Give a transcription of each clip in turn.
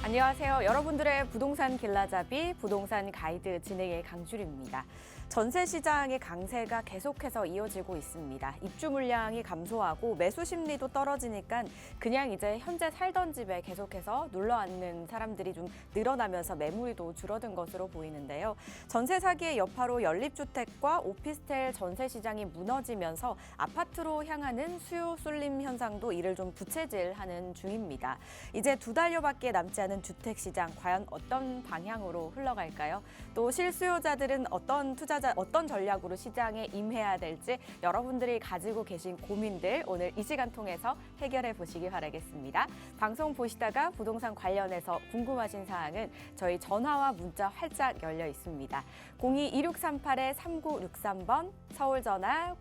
안녕하세요. 여러분들의 부동산 길라잡이 부동산 가이드 진행의 강주리입니다. 전세 시장의 강세가 계속해서 이어지고 있습니다. 입주 물량이 감소하고 매수 심리도 떨어지니까 그냥 이제 현재 살던 집에 계속해서 눌러 앉는 사람들이 좀 늘어나면서 매물도 줄어든 것으로 보이는데요. 전세 사기의 여파로 연립주택과 오피스텔 전세 시장이 무너지면서 아파트로 향하는 수요 쏠림 현상도 이를 좀 부채질하는 중입니다. 이제 2달여밖에 남지 않은 주택 시장 과연 어떤 방향으로 흘러갈까요? 또 실수요자들은 어떤 전략으로 시장에 임해야 될지 여러분들이 가지고 계신 고민들 오늘 이 시간 통해서 해결해 보시기 바라겠습니다. 방송 보시다가 부동산 관련해서 궁금하신 사항은 저희 전화와 문자 활짝 열려 있습니다. 02-2638-3963번 서울 전화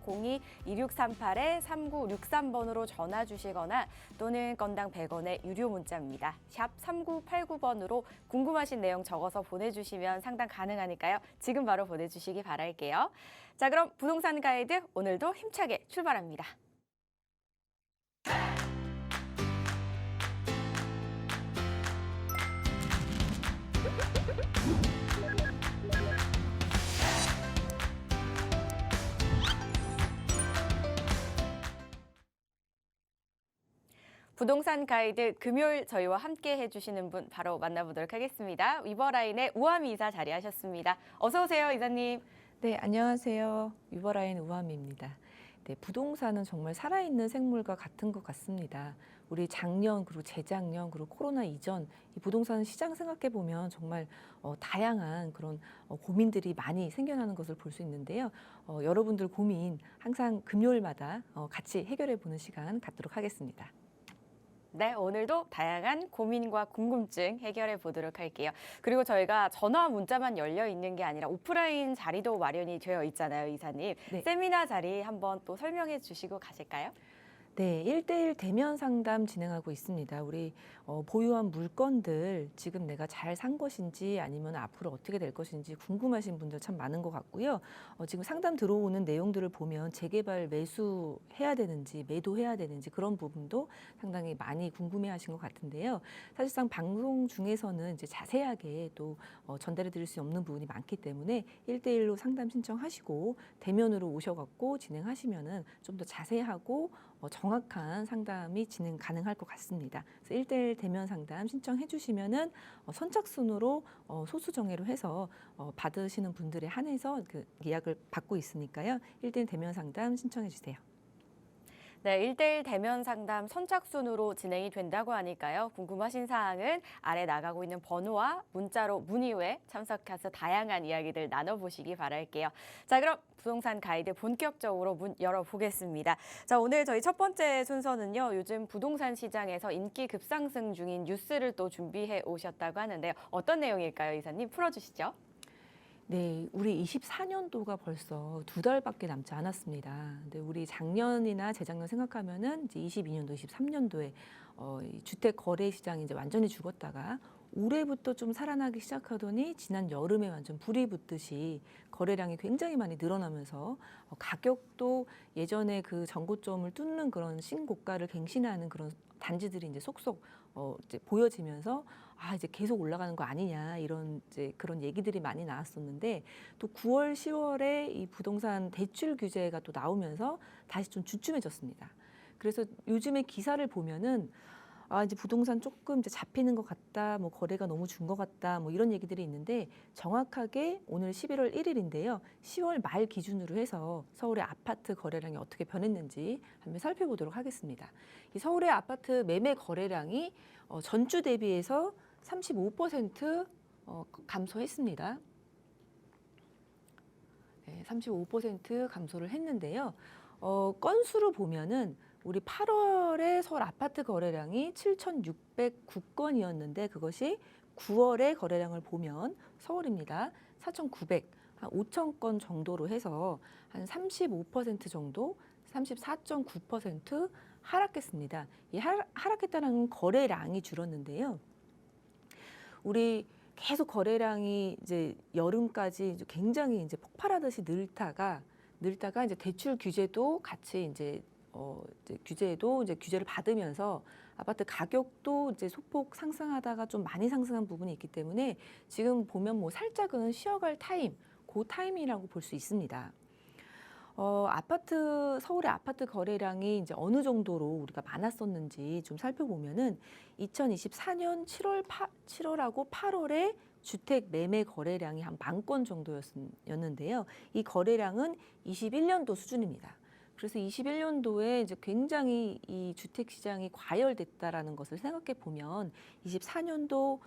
02-2638-3963번으로 전화 주시거나 또는 건당 100원의 유료 문자입니다. 샵 3989번으로 궁금하신 내용 적어서 보내주시면 상담 가능하니까요. 지금 바로 보내주시기 바랄게요. 자, 그럼 부동산 가이드 오늘도 힘차게 출발합니다. 부동산 가이드 금요일 저희와 함께 해주시는 분 바로 만나보도록 하겠습니다. 위버라인의 우아미 이사 자리하셨습니다. 어서 오세요, 이사님. 네, 안녕하세요. 위버라인 우아미입니다. 네, 부동산은 정말 살아있는 생물과 같은 것 같습니다. 우리 작년 그리고 재작년 그리고 코로나 이전 이 부동산 시장 생각해 보면 정말 다양한 그런 고민들이 많이 생겨나는 것을 볼 수 있는데요. 여러분들 고민 항상 금요일마다 같이 해결해 보는 시간 갖도록 하겠습니다. 네, 오늘도 다양한 고민과 궁금증 해결해 보도록 할게요. 그리고 저희가 전화 문자만 열려 있는 게 아니라 오프라인 자리도 마련이 되어 있잖아요, 이사님. 네. 세미나 자리 한번 또 설명해 주시고 가실까요? 네, 1대1 대면 상담 진행하고 있습니다. 우리 보유한 물건들 지금 내가 잘 산 것인지 아니면 앞으로 어떻게 될 것인지 궁금하신 분들 참 많은 것 같고요. 지금 상담 들어오는 내용들을 보면 재개발 매수해야 되는지 매도해야 되는지 그런 부분도 상당히 많이 궁금해하신 것 같은데요. 사실상 방송 중에서는 이제 자세하게 또 전달해 드릴 수 없는 부분이 많기 때문에 1대1로 상담 신청하시고 대면으로 오셔갖고 진행하시면은 좀 더 자세하고 정확한 상담이 진행 가능할 것 같습니다. 그래서 1대1 대면 상담 신청해 주시면은 선착순으로 소수 정예로 해서 받으시는 분들에 한해서 그 예약을 받고 있으니까요. 1대1 대면 상담 신청해 주세요. 네, 1대1 대면 상담 선착순으로 진행이 된다고 하니까요. 궁금하신 사항은 아래 나가고 있는 번호와 문자로 문의 후에 참석해서 다양한 이야기들 나눠보시기 바랄게요. 자, 그럼 부동산 가이드 본격적으로 문 열어보겠습니다. 자, 오늘 저희 첫 번째 순서는요. 요즘 부동산 시장에서 인기 급상승 중인 뉴스를 또 준비해 오셨다고 하는데요. 어떤 내용일까요, 이사님? 풀어주시죠. 네, 우리 24년도가 벌써 2달밖에 남지 않았습니다. 근데 우리 작년이나 재작년 생각하면은 이제 22년도, 23년도에 이 주택 거래 시장이 이제 완전히 죽었다가 올해부터 좀 살아나기 시작하더니 지난 여름에 완전 불이 붙듯이 거래량이 굉장히 많이 늘어나면서 가격도 예전에 그 전고점을 뚫는 그런 신고가를 갱신하는 그런 단지들이 이제 속속 이제 보여지면서 이제 계속 올라가는 거 아니냐 이런 이제 그런 얘기들이 많이 나왔었는데 또 9월, 10월에 이 부동산 대출 규제가 또 나오면서 다시 좀 주춤해졌습니다. 그래서 요즘에 기사를 보면은 이제 부동산 조금 이제 잡히는 것 같다, 뭐 거래가 너무 준 것 같다, 뭐 이런 얘기들이 있는데 정확하게 오늘 11월 1일인데요. 10월 말 기준으로 해서 서울의 아파트 거래량이 어떻게 변했는지 한번 살펴보도록 하겠습니다. 이 서울의 아파트 매매 거래량이 전주 대비해서 35% 감소했습니다. 네, 35% 감소를 했는데요. 건수로 보면은 우리 8월에 서울 아파트 거래량이 7,609건이었는데 그것이 9월의 거래량을 보면 서울입니다. 4,900, 한 5,000건 정도로 해서 한 35% 정도, 34.9% 하락했습니다. 이 하락했다는 거래량이 줄었는데요. 우리 계속 거래량이 이제 여름까지 굉장히 이제 폭발하듯이 늘다가 이제 대출 규제도 같이 이제 이제 규제도 이제 규제를 받으면서 아파트 가격도 이제 소폭 상승하다가 좀 많이 상승한 부분이 있기 때문에 지금 보면 뭐 살짝은 쉬어갈 타임, 그 타임이라고 볼 수 있습니다. 서울의 아파트 거래량이 이제 어느 정도로 우리가 많았었는지 좀 살펴보면은 2024년 7월하고 8월에 주택 매매 거래량이 한 10,000건 정도였는데요. 이 거래량은 21년도 수준입니다. 그래서 21년도에 이제 굉장히 이 주택 시장이 과열됐다라는 것을 생각해 보면 24년도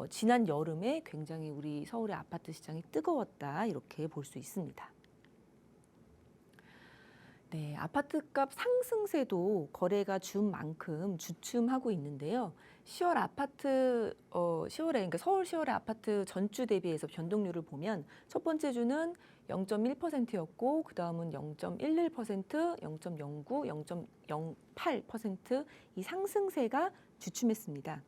지난 여름에 굉장히 우리 서울의 아파트 시장이 뜨거웠다 이렇게 볼 수 있습니다. 네, 아파트값 상승세도 거래가 준 만큼 주춤하고 있는데요. 10월에 그러니까 서울 10월의 아파트 전주 대비해서 변동률을 보면 첫 번째 주는 0.1%였고 그 다음은 0.11%, 0.09, 0.08% 이 상승세가 주춤했습니다.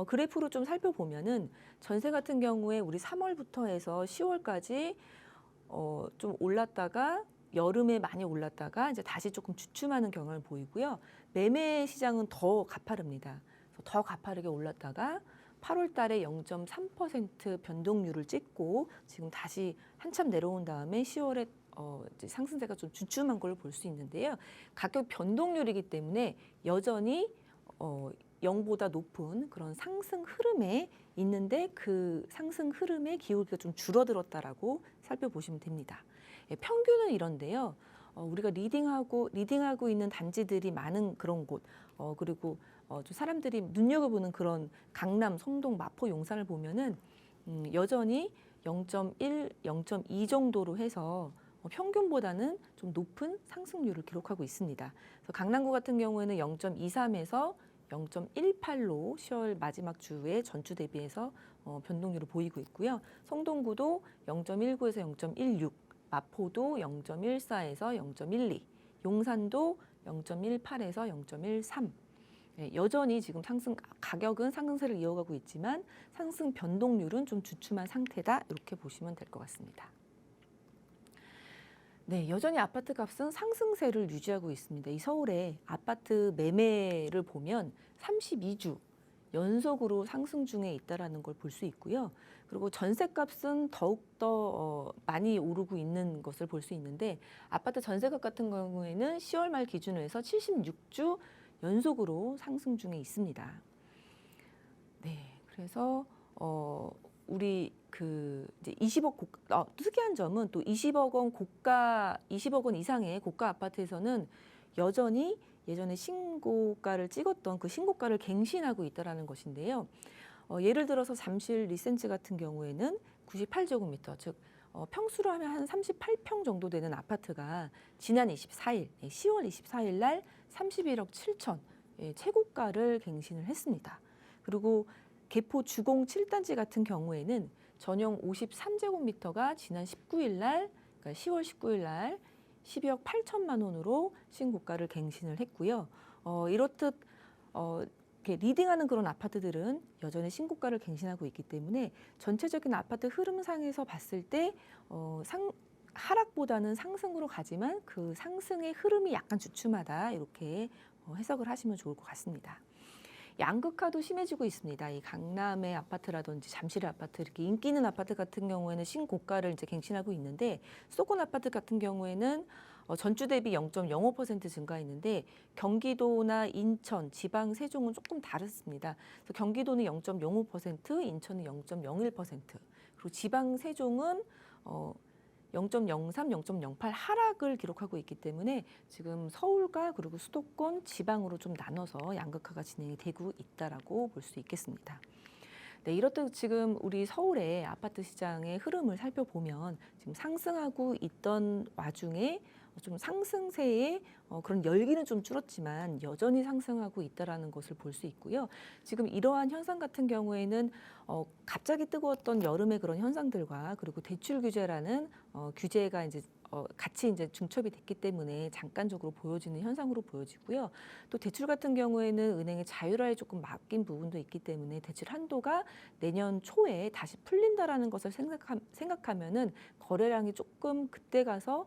그래프로 좀 살펴보면은 전세 같은 경우에 우리 3월부터 해서 10월까지 좀 올랐다가 여름에 많이 올랐다가 이제 다시 조금 주춤하는 경향을 보이고요. 매매 시장은 더 가파릅니다. 더 가파르게 올랐다가 8월 달에 0.3% 변동률을 찍고 지금 다시 한참 내려온 다음에 10월에 이제 상승세가 좀 주춤한 걸 볼 수 있는데요. 가격 변동률이기 때문에 여전히 0보다 높은 그런 상승 흐름에 있는데 그 상승 흐름의 기울기가 좀 줄어들었다라고 살펴보시면 됩니다. 평균은 이런데요. 우리가 리딩하고 있는 단지들이 많은 그런 곳, 그리고 좀 사람들이 눈여겨보는 그런 강남, 성동, 마포, 용산을 보면은 여전히 0.1, 0.2 정도로 해서 평균보다는 좀 높은 상승률을 기록하고 있습니다. 그래서 강남구 같은 경우에는 0.23에서 0.18로 10월 마지막 주에 전주 대비해서 변동률을 보이고 있고요. 성동구도 0.19에서 0.16, 마포도 0.14에서 0.12, 용산도 0.18에서 0.13. 여전히 지금 가격은 상승세를 이어가고 있지만 상승 변동률은 좀 주춤한 상태다 이렇게 보시면 될 것 같습니다. 네, 여전히 아파트 값은 상승세를 유지하고 있습니다. 이 서울의 아파트 매매를 보면 32주 연속으로 상승 중에 있다라는 걸 볼 수 있고요. 그리고 전세값은 더욱더 많이 오르고 있는 것을 볼 수 있는데 아파트 전세값 같은 경우에는 10월 말 기준으로 해서 76주 연속으로 상승 중에 있습니다. 네, 그래서 우리 이제 20억 특이한 점은 또 20억 원 이상의 고가 아파트에서는 여전히 예전에 신고가를 찍었던 그 신고가를 갱신하고 있다라는 것인데요. 예를 들어서 잠실 리센츠 같은 경우에는 98제곱미터, 즉 평수로 하면 한 38평 정도 되는 아파트가 지난 24일, 10월 24일 날 31억 7천 최고가를 갱신을 했습니다. 그리고 개포 주공 7단지 같은 경우에는 전용 53제곱미터가 지난 19일 날, 그러니까 10월 19일 날 12억 8천만 원으로 신고가를 갱신을 했고요. 이렇듯 이렇게 리딩하는 그런 아파트들은 여전히 신고가를 갱신하고 있기 때문에 전체적인 아파트 흐름상에서 봤을 때 하락보다는 상승으로 가지만 그 상승의 흐름이 약간 주춤하다 이렇게 해석을 하시면 좋을 것 같습니다. 양극화도 심해지고 있습니다. 이 강남의 아파트라든지 잠실의 아파트 이렇게 인기 있는 아파트 같은 경우에는 신고가를 이제 갱신하고 있는데 수도권 아파트 같은 경우에는 전주 대비 0.05% 증가했는데 경기도나 인천, 지방 세종은 조금 다릅니다. 그래서 경기도는 0.05%, 인천은 0.01%, 그리고 지방 세종은 0.03, 0.08 하락을 기록하고 있기 때문에 지금 서울과 그리고 수도권, 지방으로 좀 나눠서 양극화가 진행이 되고 있다라고 볼 수 있겠습니다. 네, 이렇듯 지금 우리 서울의 아파트 시장의 흐름을 살펴보면 지금 상승하고 있던 와중에 좀 상승세의 그런 열기는 좀 줄었지만 여전히 상승하고 있다라는 것을 볼 수 있고요. 지금 이러한 현상 같은 경우에는 갑자기 뜨거웠던 여름의 그런 현상들과 그리고 대출 규제라는 규제가 이제 같이 이제 중첩이 됐기 때문에 잠깐적으로 보여지는 현상으로 보여지고요. 또 대출 같은 경우에는 은행의 자율화에 조금 맡긴 부분도 있기 때문에 대출 한도가 내년 초에 다시 풀린다라는 것을 생각하면은 거래량이 조금 그때 가서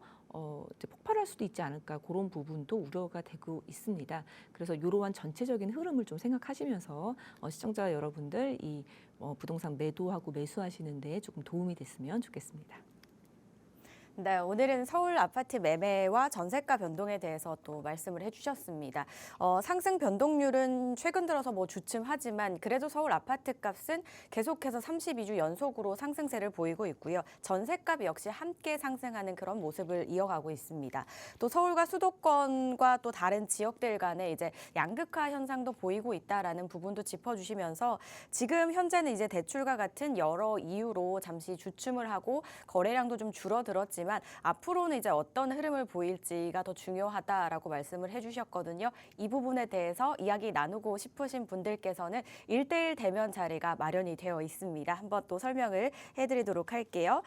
이제 폭발할 수도 있지 않을까 그런 부분도 우려가 되고 있습니다. 그래서 이러한 전체적인 흐름을 좀 생각하시면서 시청자 여러분들 이 부동산 매도하고 매수하시는 데 조금 도움이 됐으면 좋겠습니다. 네, 오늘은 서울 아파트 매매와 전세가 변동에 대해서 또 말씀을 해주셨습니다. 상승 변동률은 최근 들어서 뭐 주춤하지만 그래도 서울 아파트 값은 계속해서 32주 연속으로 상승세를 보이고 있고요. 전세값 역시 함께 상승하는 그런 모습을 이어가고 있습니다. 또 서울과 수도권과 또 다른 지역들 간에 이제 양극화 현상도 보이고 있다라는 부분도 짚어주시면서 지금 현재는 이제 대출과 같은 여러 이유로 잠시 주춤을 하고 거래량도 좀 줄어들었지만 앞으로는 이제 어떤 흐름을 보일지가 더 중요하다라고 말씀을 해주셨거든요. 이 부분에 대해서 이야기 나누고 싶으신 분들께서는 1대1 대면 자리가 마련이 되어 있습니다. 한번 또 설명을 해드리도록 할게요.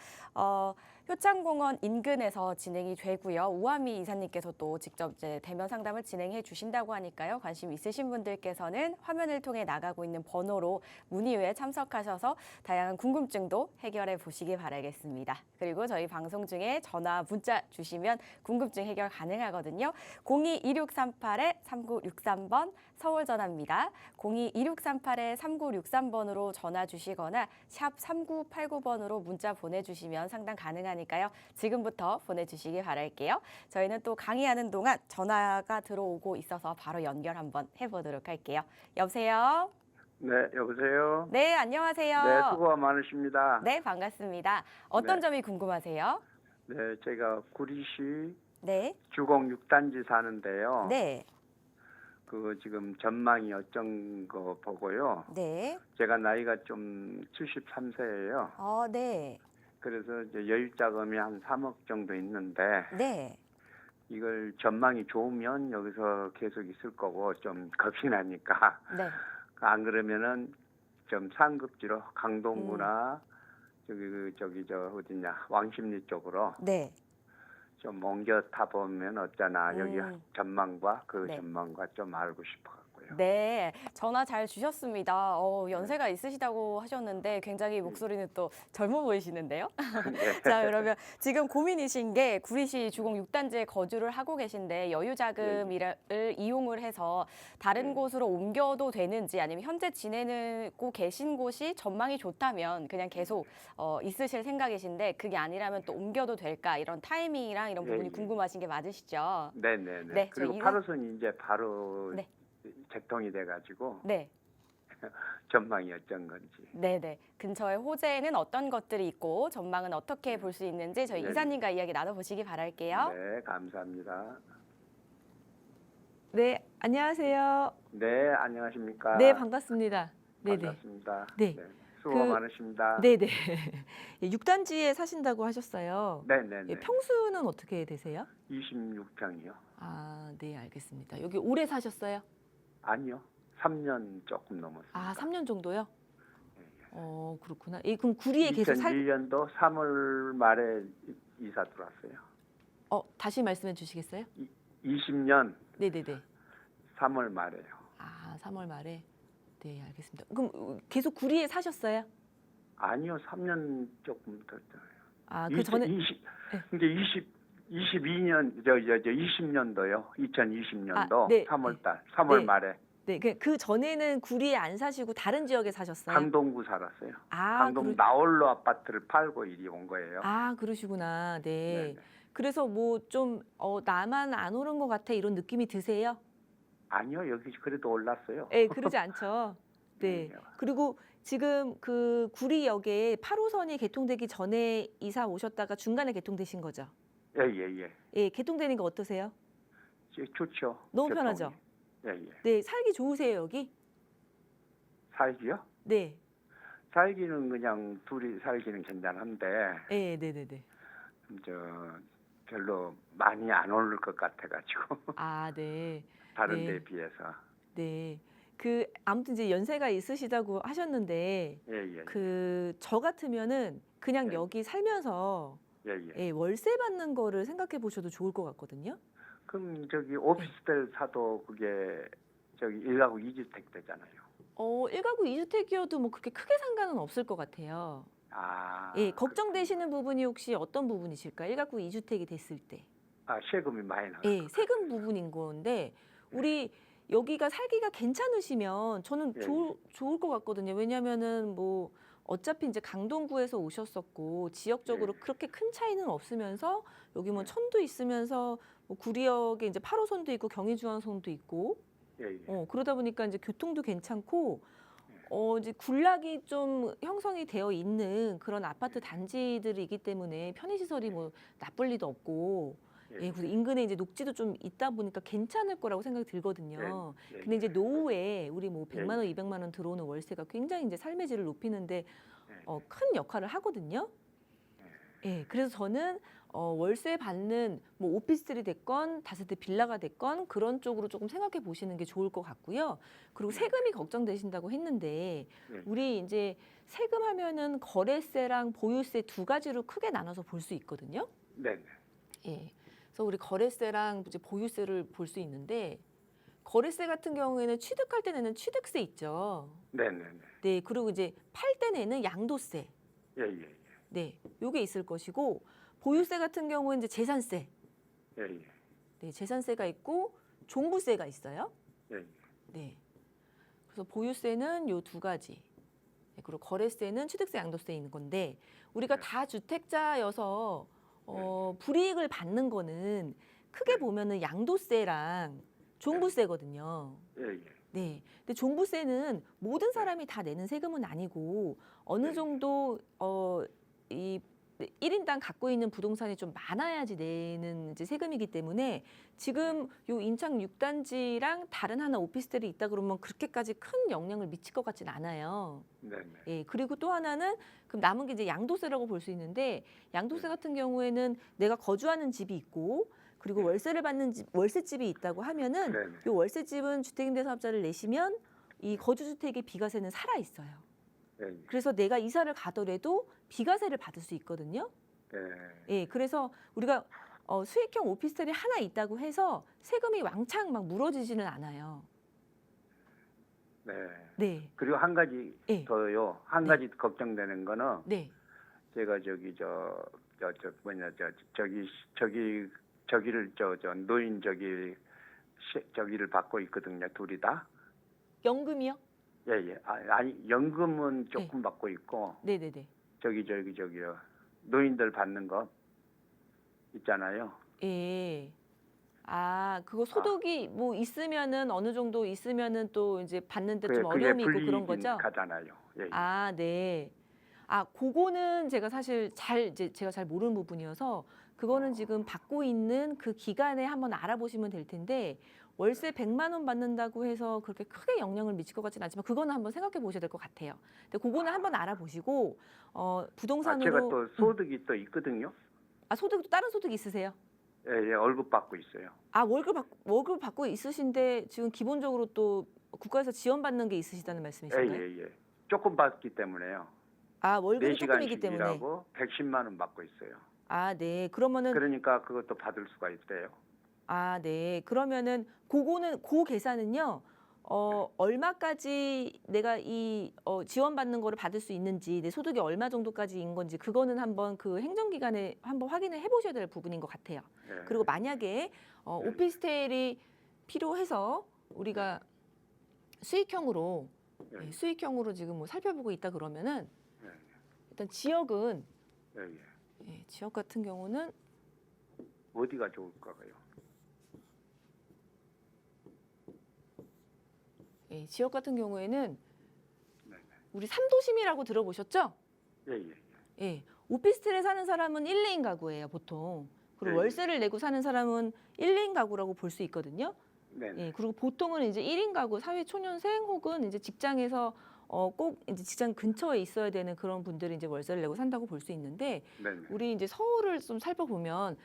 효창공원 인근에서 진행이 되고요. 우아미 이사님께서 또 직접 이제 대면 상담을 진행해 주신다고 하니까요. 관심 있으신 분들께서는 화면을 통해 나가고 있는 번호로 문의에 참석하셔서 다양한 궁금증도 해결해 보시기 바라겠습니다. 그리고 저희 방송 중에 전화, 문자 주시면 궁금증 해결 가능하거든요. 02-2638-3963번 서울 전화입니다. 02-2638-3963번으로 전화 주시거나 샵 3989번으로 문자 보내주시면 상담 가능하니까요. 지금부터 보내주시기 바랄게요. 저희는 또 강의하는 동안 전화가 들어오고 있어서 바로 연결 한번 해보도록 할게요. 여보세요? 네, 여보세요? 네, 안녕하세요. 네, 수고가 많으십니다. 네, 반갑습니다. 어떤 네. 점이 궁금하세요? 네, 제가 구리시 네, 주공 6단지 사는데요. 네, 그 지금 전망이 어쩐 거 보고요. 네, 제가 나이가 좀 73세예요. 네, 그래서 이제 여유자금이 한 3억 정도 있는데 네, 이걸 전망이 좋으면 여기서 계속 있을 거고 좀 겁이 나니까 네, 안 그러면은 좀 상급지로 강동구나 저기 저 어디냐 왕십리 쪽으로 네. 좀 옮겨 타보면 어쩌나 여기 전망과 그 네. 전망과 좀 알고 싶어갖고요. 네, 전화 잘 주셨습니다. 연세가 있으시다고 하셨는데 굉장히 목소리는 또 젊어 보이시는데요. 네. 자, 그러면 지금 고민이신 게 구리시 주공 6단지에 거주를 하고 계신데 여유자금을 이용을 해서 다른 네. 곳으로 옮겨도 되는지 아니면 현재 지내고 계신 곳이 전망이 좋다면 그냥 계속 있으실 생각이신데 그게 아니라면 또 옮겨도 될까 이런 타이밍이랑 이런 부분이 예. 궁금하신 게 맞으시죠? 네네네. 네, 그리고 저희 8호선이 이제 바로 네. 개통이 돼가지고 네. 전망이 어쩐 건지. 네네. 근처에 호재에는 어떤 것들이 있고 전망은 어떻게 볼 수 있는지 저희 네네. 이사님과 이야기 나눠보시기 바랄게요. 네, 감사합니다. 네, 안녕하세요. 네, 안녕하십니까? 네, 반갑습니다. 네네. 반갑습니다. 네. 수고 그- 많으십니다. 네네. 6단지에 사신다고 하셨어요. 네네네. 예, 평수는 어떻게 되세요? 26평이요. 아, 네, 알겠습니다. 여기 오래 사셨어요? 아니요, 3년 조금 넘었습니다. 아, 3년 정도요? 예. 그렇구나. 그럼 구리에 계속 2001년도 3월 말에 이사 들어왔어요. 다시 말씀해 주시겠어요? 20년 네네네. 3월 말에요. 아, 3월 말에. 네, 알겠습니다. 그럼 계속 구리에 사셨어요? 아니요, 3년 조금 더 됐어요. 아, 그 전에 네. 근데 22년 20년도요. 2020년도 아, 네, 3월달 3월 네. 말에 네, 그 전에는 구리에 안 사시고 다른 지역에 사셨어요? 강동구 살았어요. 아, 강동 나홀로 아파트를 팔고 이리 온 거예요. 아, 그러시구나. 네. 네네. 그래서 뭐 좀 나만 안 오른 것 같아 이런 느낌이 드세요? 아니요, 여기 그래도 올랐어요. 네, 그러지 않죠. 네. 네. 그리고 지금 그 구리역에 8호선이 개통되기 전에 이사 오셨다가 중간에 개통되신 거죠? 예. 예, 개통되는 거 어떠세요? 좋죠. 너무 교통이. 편하죠? 예. 네, 살기 좋으세요, 여기? 살기요? 네. 살기는 그냥 둘이 살기는 괜찮은데 네. 저 별로 많이 안 오를 것 같아가지고 아, 네. 다른 네. 데에 비해서. 네. 아무튼 이제 연세가 있으시다고 하셨는데 예. 저 같으면은 그냥 네. 여기 살면서 예, 예. 예, 월세 받는 거를 생각해 보셔도 좋을 것 같거든요. 그럼 저기 오피스텔 사도 그게 저기 1가구 2주택 되잖아요. 1가구 2주택이어도 뭐 그렇게 크게 상관은 없을 것 같아요. 아. 예, 걱정되시는 부분이 혹시 어떤 부분이실까? 1가구 2주택이 됐을 때. 아, 세금이 많이 나가. 예, 세금 부분인 건데 우리 여기가 살기가 괜찮으시면 저는 예, 좋을 것 같거든요. 왜냐면은 뭐 어차피 이제 강동구에서 오셨었고 지역적으로 예. 그렇게 큰 차이는 없으면서 여기 뭐 예. 천도 있으면서 뭐 구리역에 이제 8호선도 있고 경의중앙선도 있고 예, 예. 그러다 보니까 이제 교통도 괜찮고 이제 군락이 좀 형성이 되어 있는 그런 아파트 단지들이기 때문에 편의시설이 뭐 나쁠 리도 없고 예, 그래서 인근에 이제 녹지도 좀 있다 보니까 괜찮을 거라고 생각이 들거든요. 예, 예, 근데 이제 예. 노후에 우리 뭐 100만 원, 예, 예. 200만 원 들어오는 월세가 굉장히 이제 삶의 질을 높이는데 예. 큰 역할을 하거든요. 예, 그래서 저는 월세 받는 뭐 오피스텔이 됐건 다세대 빌라가 됐건 그런 쪽으로 조금 생각해 보시는 게 좋을 것 같고요. 그리고 네. 세금이 걱정되신다고 했는데 네. 우리 이제 세금 하면은 거래세랑 보유세 두 가지로 크게 나눠서 볼 수 있거든요. 네, 네. 예. 그래서 우리 거래세랑 이제 보유세를 볼 수 있는데 거래세 같은 경우에는 취득할 때 내는 취득세 있죠. 네, 네, 네. 네, 그리고 이제 팔 때 내는 양도세. 예, 예, 예. 네, 요게 있을 것이고 보유세 같은 경우는 이제 재산세. 예, 예. 네, 재산세가 있고 종부세가 있어요. 예, 예. 네. 그래서 보유세는 요 두 가지. 네, 그리고 거래세는 취득세, 양도세 있는 건데 우리가 네. 다 주택자여서 불이익을 받는 거는 크게 네. 보면은 양도세랑 종부세거든요. 예, 예. 네. 근데 종부세는 모든 사람이 다 내는 세금은 아니고 어느 네. 정도 이 1인당 갖고 있는 부동산이 좀 많아야지 내는 이제 세금이기 때문에 지금 요 인창 6단지랑 다른 하나 오피스텔이 있다 그러면 그렇게까지 큰 영향을 미칠 것 같진 않아요. 네, 네. 예, 그리고 또 하나는 그럼 남은 게 이제 양도세라고 볼 수 있는데 양도세 같은 경우에는 내가 거주하는 집이 있고 그리고 월세를 받는 월세집이 있다고 하면은 네, 네. 요 월세집은 주택임대사업자를 내시면 이 거주주택의 비과세는 살아 있어요. 예, 예. 그래서 내가 이사를 가더라도 비과세를 받을 수 있거든요. 예. 예, 그래서 우리가 수익형 오피스텔이 하나 있다고 해서 세금이 왕창 막 물어지지는 않아요. 네. 네, 그리고 한 가지 예. 더요. 한 네. 가지 걱정되는 거는 네, 제가 저기를 노인 저기를 받고 있거든요. 둘이 다. 연금이요? 예, 예. 아니 연금은 조금 받고 있고 네, 네, 네. 저기요. 노인들 받는 거 있잖아요. 예. 아, 그거 소득이 뭐 있으면은 어느 정도 있으면은 또 이제 받는데 좀 그게 어려움이 있고 그런 불이익이 거죠? 가잖아요. 예, 예. 아, 네. 아, 그거는 제가 사실 제가 잘 모르는 부분이어서 그거는 지금 받고 있는 그 기간에 한번 알아보시면 될 텐데 월세 100만 원 받는다고 해서 그렇게 크게 영향을 미칠 것 같지는 않지만 그거는 한번 생각해 보셔야 될 것 같아요. 근데 그거는 한번 알아보시고 부동산으로 제가 또 소득이 또 있거든요. 소득도 다른 소득 있으세요? 예, 예. 월급 받고 있어요. 아, 월급 받고 있으신데 지금 기본적으로 또 국가에서 지원받는 게 있으시다는 예, 말씀이신가요? 예, 예. 조금 받기 때문에요. 아, 월급이 4시간씩 조금이기 때문에. 일하고 110만 원 받고 있어요. 아, 네. 그러면은 그러니까 그것도 받을 수가 있대요. 아, 네. 그러면은 그거는 그 계산은요. 얼마까지 내가 이 지원받는 거를 받을 수 있는지 내 소득이 얼마 정도까지인 건지 그거는 한번 그 행정기관에 한번 확인을 해보셔야 될 부분인 것 같아요. 예. 그리고 만약에 오피스텔이 필요해서 우리가 수익형으로 예. 수익형으로 지금 뭐 살펴보고 있다 그러면은 예. 일단 지역은 예, 예. 지역 같은 경우는 어디가 좋을까요? 지역 같은 경우에는 네, 우리 삼도심이라고 들어보셨죠? 예, 예. 예, 오피스텔에 사는 사람은 1, 2인 가구예요, 보통. 그리고 네. 월세를 내고 사는 사람은 1, 2인 가구라고 볼 수 있거든요. 네, 네. 예, 그리고 보통은 이제 1인 가구, 사회 초년생 혹은 이제 직장에서 꼭 이제 직장 근처에 있어야 되는 그런 분들이 이제 월세를 내고 산다고 볼 수 있는데 네, 네. 우리 이제 서울을 좀 살펴보면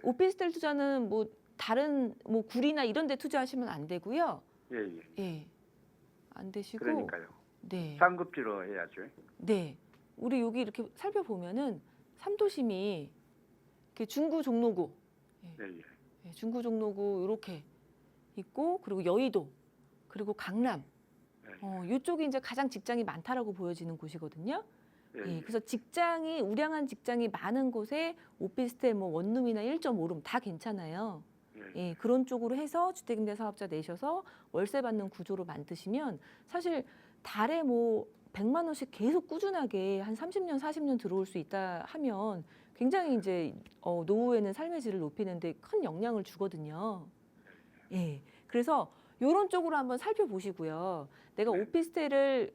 오피스텔 투자는 뭐 다른 뭐 구리나 이런 데 투자하시면 안 되고요. 예, 예. 예. 안 되시고 그러니까요. 네. 쌍급지로 해야죠. 네. 우리 여기 이렇게 살펴보면은 삼도심이 이렇게 중구 종로구, 예, 예. 예, 중구 종로구 이렇게 있고 그리고 여의도 그리고 강남 이쪽이 이제 가장 직장이 많다라고 보여지는 곳이거든요. 예, 예, 예. 그래서 직장이 우량한 직장이 많은 곳에 오피스텔 뭐 원룸이나 1.5룸 다 괜찮아요. 예, 그런 쪽으로 해서 주택임대 사업자 내셔서 월세 받는 구조로 만드시면 사실 달에 뭐 100만 원씩 계속 꾸준하게 한 30년, 40년 들어올 수 있다 하면 굉장히 이제 노후에는 삶의 질을 높이는 데 큰 영향을 주거든요. 예. 그래서 요런 쪽으로 한번 살펴보시고요. 내가 네. 오피스텔을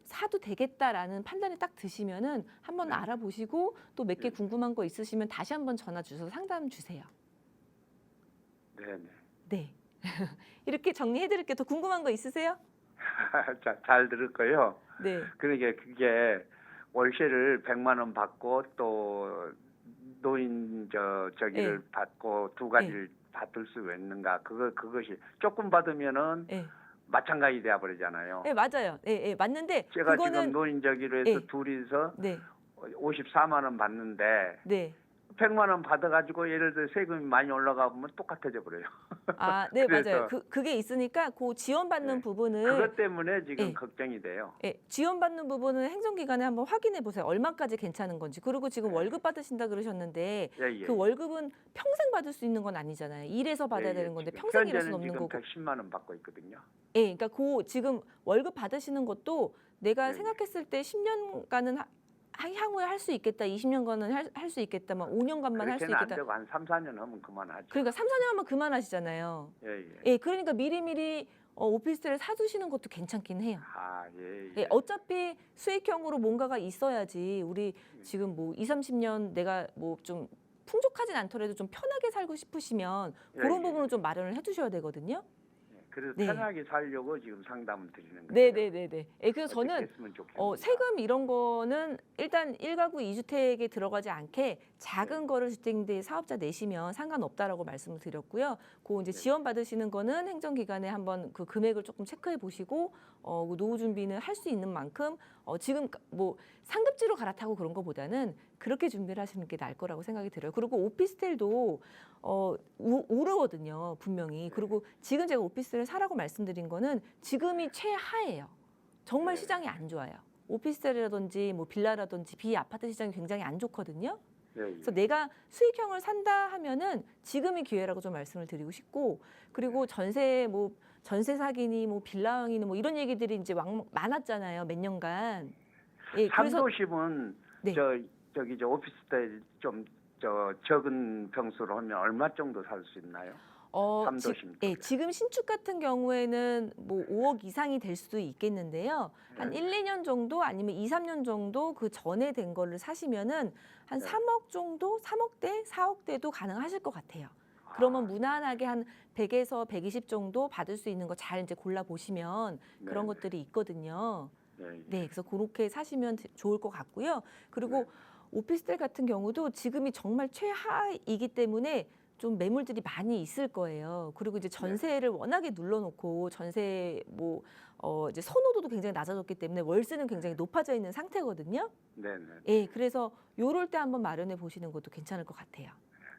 사도 되겠다라는 판단이 딱 드시면은 한번 네. 알아보시고 또 몇 개 네. 궁금한 거 있으시면 다시 한번 전화 주셔서 상담 주세요. 네, 네. 네. 이렇게 정리해 드릴게요. 더 궁금한 거 있으세요? 잘 들었고요. 네. 그러니까 그게 월세를 100만 원 받고 또 노인 저기를 네. 받고 두 가지를 받을 수 있는가? 그것이 조금 받으면은 네. 마찬가지 돼야 버리잖아요. 네, 맞아요. 네, 네, 맞는데 제가 지금 그거는 노인 저기로 해서 네. 둘이서 네. 54만 원 받는데 네. 100만 원 받아가지고 예를 들어 세금이 많이 올라가면 똑같아져 버려요. 아, 네, 그래서 맞아요. 그게 있으니까 그 지원받는 네. 부분을 그것 때문에 지금 네. 걱정이 돼요. 예, 지원받는 부분은 행정기관에 한번 확인해 보세요. 얼마까지 괜찮은 건지. 그리고 지금 네. 월급 받으신다 그러셨는데 예, 예. 그 월급은 평생 받을 수 있는 건 아니잖아요. 일해서 받아야 예, 예. 되는 건데 지금 평생 일할 수는 현재는 없는 지금 거고. 110만 원 받고 있거든요. 예, 그러니까 그 지금 월급 받으시는 것도 내가 예, 예. 생각했을 때 10년간은 향후에 할 수 있겠다. 20년간은 할 수 있겠다. 막 5년간만 할 수 그렇게는 안 있겠다. 되고 한 3, 4년 하면 그만하죠. 그러니까 3, 4년 하면 그만하시잖아요. 예, 예. 예, 그러니까 미리미리 오피스텔을 사두시는 것도 괜찮긴 해요. 아, 예, 예. 예, 어차피 수익형으로 뭔가가 있어야지 우리 지금 뭐 2, 30년 내가 뭐 좀 풍족하진 않더라도 좀 편하게 살고 싶으시면 예, 그런 예. 부분을 좀 마련을 해두셔야 되거든요. 그래서 네. 편하게 살려고 지금 상담을 드리는 거예요. 네네네네. 예, 그래서 어떻게 저는 했으면 좋겠는가. 세금 이런 거는 일단 1가구 2주택에 들어가지 않게 작은 네. 거를 주택임대 사업자 내시면 상관없다라고 말씀을 드렸고요. 그 이제 네. 지원 받으시는 거는 행정기관에 한번 그 금액을 조금 체크해 보시고 그 노후 준비는 할 수 있는 만큼 지금 뭐 상급지로 갈아타고 그런 거보다는 그렇게 준비를 하시는 게 나을 거라고 생각이 들어요. 그리고 오피스텔도 오르거든요, 분명히. 그리고 지금 제가 오피스텔을 사라고 말씀드린 거는 지금이 최하예요. 정말 네. 시장이 안 좋아요. 오피스텔이라든지 뭐 빌라라든지 비아파트 시장이 굉장히 안 좋거든요. 예, 예. 그래서 내가 수익형을 산다 하면은 지금이 기회라고 좀 말씀을 드리고 싶고, 그리고 전세 사기니 뭐 빌라왕이니 뭐 이런 얘기들이 이제 많았잖아요, 몇 년간. 예, 그래서 삼도심은 네. 저기 오피스텔 좀 적은 평수로 하면 얼마 정도 살 수 있나요? 삼도심 예, 쪽에. 지금 신축 같은 경우에는 뭐 5억 이상이 될 수도 있겠는데요. 한 네. 1, 2년 정도 아니면 2, 3년 정도 그 전에 된 거를 사시면은 한 네. 3억 정도, 3억대, 4억대도 가능하실 것 같아요. 그러면 무난하게 한 100에서 120 정도 받을 수 있는 거 잘 이제 골라 보시면 그런 네, 것들이 있거든요. 네, 예. 네, 그래서 그렇게 사시면 좋을 것 같고요. 그리고 오피스텔 같은 경우도 지금이 정말 최하이기 때문에 좀 매물들이 많이 있을 거예요. 그리고 이제 전세를 워낙에 눌러놓고 전세 뭐 이제 선호도도 굉장히 낮아졌기 때문에 월세는 굉장히 높아져 있는 상태거든요. 네, 네. 예, 그래서 요럴 때 한번 마련해 보시는 것도 괜찮을 것 같아요.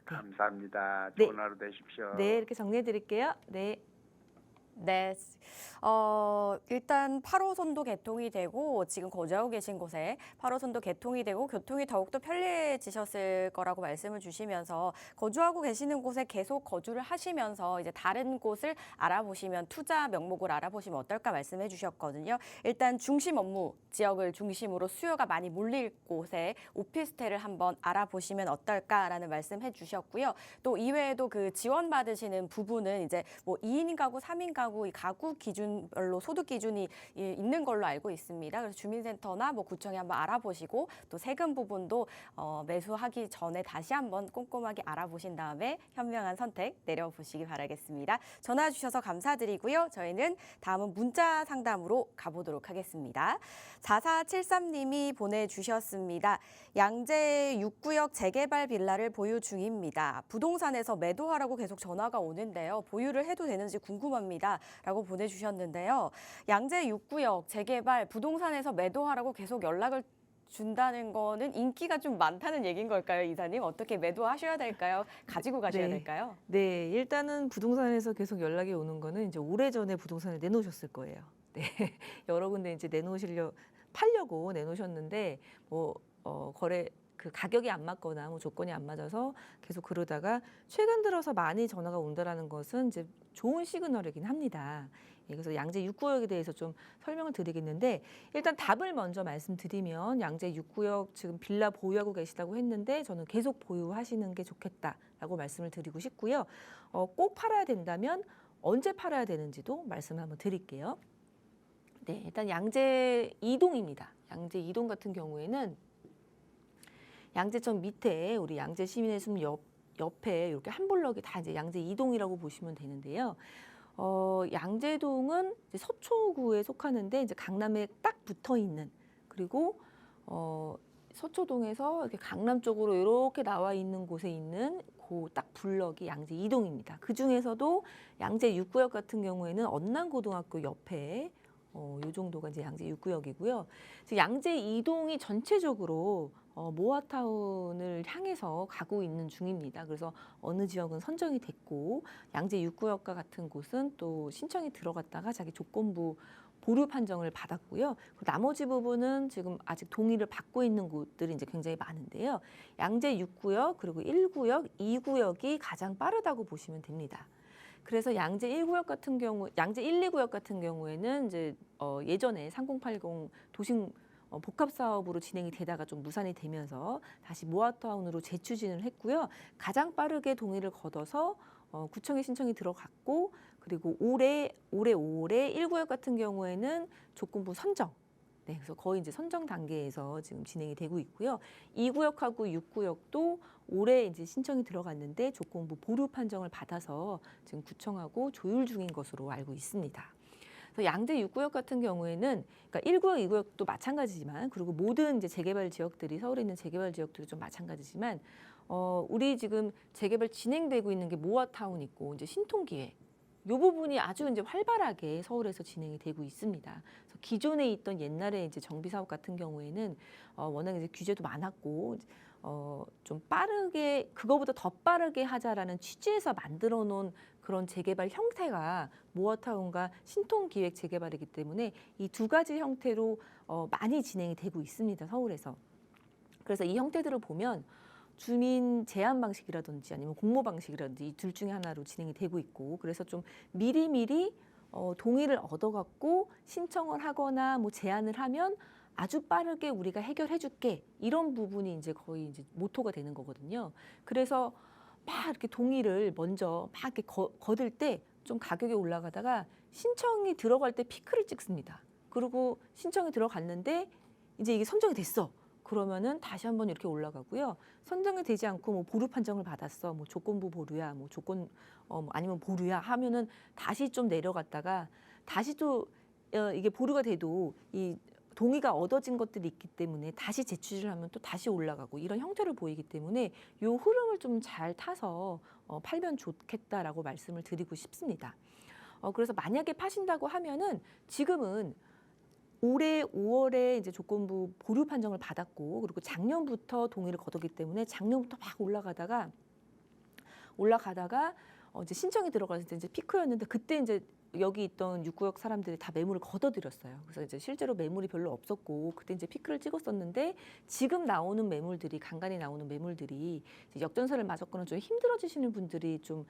감사합니다. 네. 좋은 하루 되십시오. 네, 이렇게 정리해 드릴게요. 네. 네. 일단 8호선도 개통이 되고 지금 거주하고 계신 곳에 8호선도 개통이 되고 교통이 더욱더 편리해지셨을 거라고 말씀을 주시면서 거주하고 계시는 곳에 계속 거주를 하시면서 이제 다른 곳을 알아보시면 투자 명목을 알아보시면 어떨까 말씀해 주셨거든요. 일단 중심 업무 지역을 중심으로 수요가 많이 몰릴 곳에 오피스텔을 한번 알아보시면 어떨까라는 말씀해 주셨고요. 또 이외에도 그 지원 받으시는 부분은 이제 뭐 2인 가구, 3인 가구 이 가구 기준별로 소득 기준이 있는 걸로 알고 있습니다. 그래서 주민센터나 뭐 구청에 한번 알아보시고 또 세금 부분도 매수하기 전에 다시 한번 꼼꼼하게 알아보신 다음에 현명한 선택 내려보시기 바라겠습니다. 전화 주셔서 감사드리고요. 저희는 다음은 문자 상담으로 가보도록 하겠습니다. 4473님이 보내주셨습니다. 양재 6구역 재개발 빌라를 보유 중입니다. 부동산에서 매도하라고 계속 전화가 오는데요. 보유를 해도 되는지 궁금합니다. 라고 보내주셨는데요. 양재 6구역 재개발 부동산에서 매도하라고 계속 연락을 준다는 거는 인기가 좀 많다는 얘기인 걸까요, 이사님? 어떻게 매도하셔야 될까요? 가지고 가셔야 네. 될까요? 네, 일단은 부동산에서 계속 연락이 오는 거는 이제 오래전에 부동산을 내놓으셨을 거예요. 네, 여러 군데 이제 팔려고 내놓으셨는데 거래 그 가격이 안 맞거나 뭐 조건이 안 맞아서 계속 그러다가 최근 들어서 많이 전화가 온다라는 것은 이제 좋은 시그널이긴 합니다. 예, 그래서 양재 6구역에 대해서 좀 설명을 드리겠는데 일단 답을 먼저 말씀드리면 양재 6구역 지금 빌라 보유하고 계시다고 했는데 저는 계속 보유하시는 게 좋겠다라고 말씀을 드리고 싶고요. 꼭 팔아야 된다면 언제 팔아야 되는지도 말씀을 한번 드릴게요. 네, 일단 양재 2동입니다. 양재 2동 같은 경우에는 양재천 밑에 우리 양재 시민의 숲 옆에 이렇게 한 블럭이 다 이제 양재 2동이라고 보시면 되는데요. 양재동은 이제 서초구에 속하는데 이제 강남에 딱 붙어 있는 그리고 서초동에서 이렇게 강남 쪽으로 이렇게 나와 있는 곳에 있는 그 딱 블럭이 양재 2동입니다. 그 중에서도 양재 6구역 같은 경우에는 언남고등학교 옆에 요 정도가 이제 양재 6구역이고요. 양재 2동이 전체적으로 모아타운을 향해서 가고 있는 중입니다. 그래서 어느 지역은 선정이 됐고 양재 6구역과 같은 곳은 또 신청이 들어갔다가 자기 조건부 보류 판정을 받았고요. 나머지 부분은 지금 아직 동의를 받고 있는 곳들이 이제 굉장히 많은데요. 양재 6구역 그리고 1구역, 2구역이 가장 빠르다고 보시면 됩니다. 그래서 양재 1구역 같은 경우, 양재 1, 2구역 같은 경우에는 이제 예전에 3080 도심 복합 사업으로 진행이 되다가 좀 무산이 되면서 다시 모아타운으로 재추진을 했고요. 가장 빠르게 동의를 거둬서 구청에 신청이 들어갔고 그리고 올해 5월에 1구역 같은 경우에는 조건부 선정. 네, 그래서 거의 이제 선정 단계에서 지금 진행이 되고 있고요. 2구역하고 6구역도 올해 이제 신청이 들어갔는데 조건부 보류 판정을 받아서 지금 구청하고 조율 중인 것으로 알고 있습니다. 그래서 양재 6구역 같은 경우에는 그러니까 1구역, 2구역도 마찬가지지만 그리고 모든 이제 재개발 지역들이 서울에 있는 재개발 지역들이 좀 마찬가지지만 우리 지금 재개발 진행되고 있는 게 모아타운 있고 이제 신통기획 이 부분이 아주 이제 활발하게 서울에서 진행이 되고 있습니다. 그래서 기존에 있던 옛날에 이제 정비 사업 같은 경우에는 워낙 이제 규제도 많았고 좀 빠르게 그거보다 더 빠르게 하자라는 취지에서 만들어 놓은 그런 재개발 형태가 모아타운과 신통기획 재개발이기 때문에 이 두 가지 형태로 많이 진행이 되고 있습니다. 서울에서. 그래서 이 형태들을 보면 주민 제한 방식이라든지 아니면 공모 방식이라든지 이 둘 중에 하나로 진행이 되고 있고 그래서 좀 미리미리 동의를 얻어갖고 신청을 하거나 뭐 제안을 하면 아주 빠르게 우리가 해결해 줄게 이런 부분이 이제 거의 이제 모토가 되는 거거든요. 그래서 막 이렇게 동의를 먼저 막 이렇게 거들 때 좀 가격이 올라가다가 신청이 들어갈 때 피크를 찍습니다. 그리고 신청이 들어갔는데 이제 이게 선정이 됐어. 그러면은 다시 한번 이렇게 올라가고요. 선정이 되지 않고 뭐 보류 판정을 받았어. 뭐 조건부 보류야, 뭐 조건 아니면 보류야 하면은 다시 좀 내려갔다가 다시 또 이게 보류가 돼도 이 동의가 얻어진 것들이 있기 때문에 다시 재추진을 하면 또 다시 올라가고 이런 형태를 보이기 때문에 이 흐름을 좀 잘 타서 팔면 좋겠다라고 말씀을 드리고 싶습니다. 그래서 만약에 파신다고 하면은 지금은 올해 5월에 이제 조건부 보류 판정을 받았고 그리고 작년부터 동의를 거뒀기 때문에 작년부터 막 올라가다가 이제 신청이 들어갔을 때 이제 피크였는데 그때 이제 여기 있던 6구역 사람들이 다 매물을 걷어들였어요. 그래서 이제 실제로 매물이 별로 없었고 그때 이제 피크를 찍었었는데 지금 나오는 매물들이 간간히 나오는 매물들이 이제 역전세를 맞았거나 좀 힘들어지시는 분들이 좀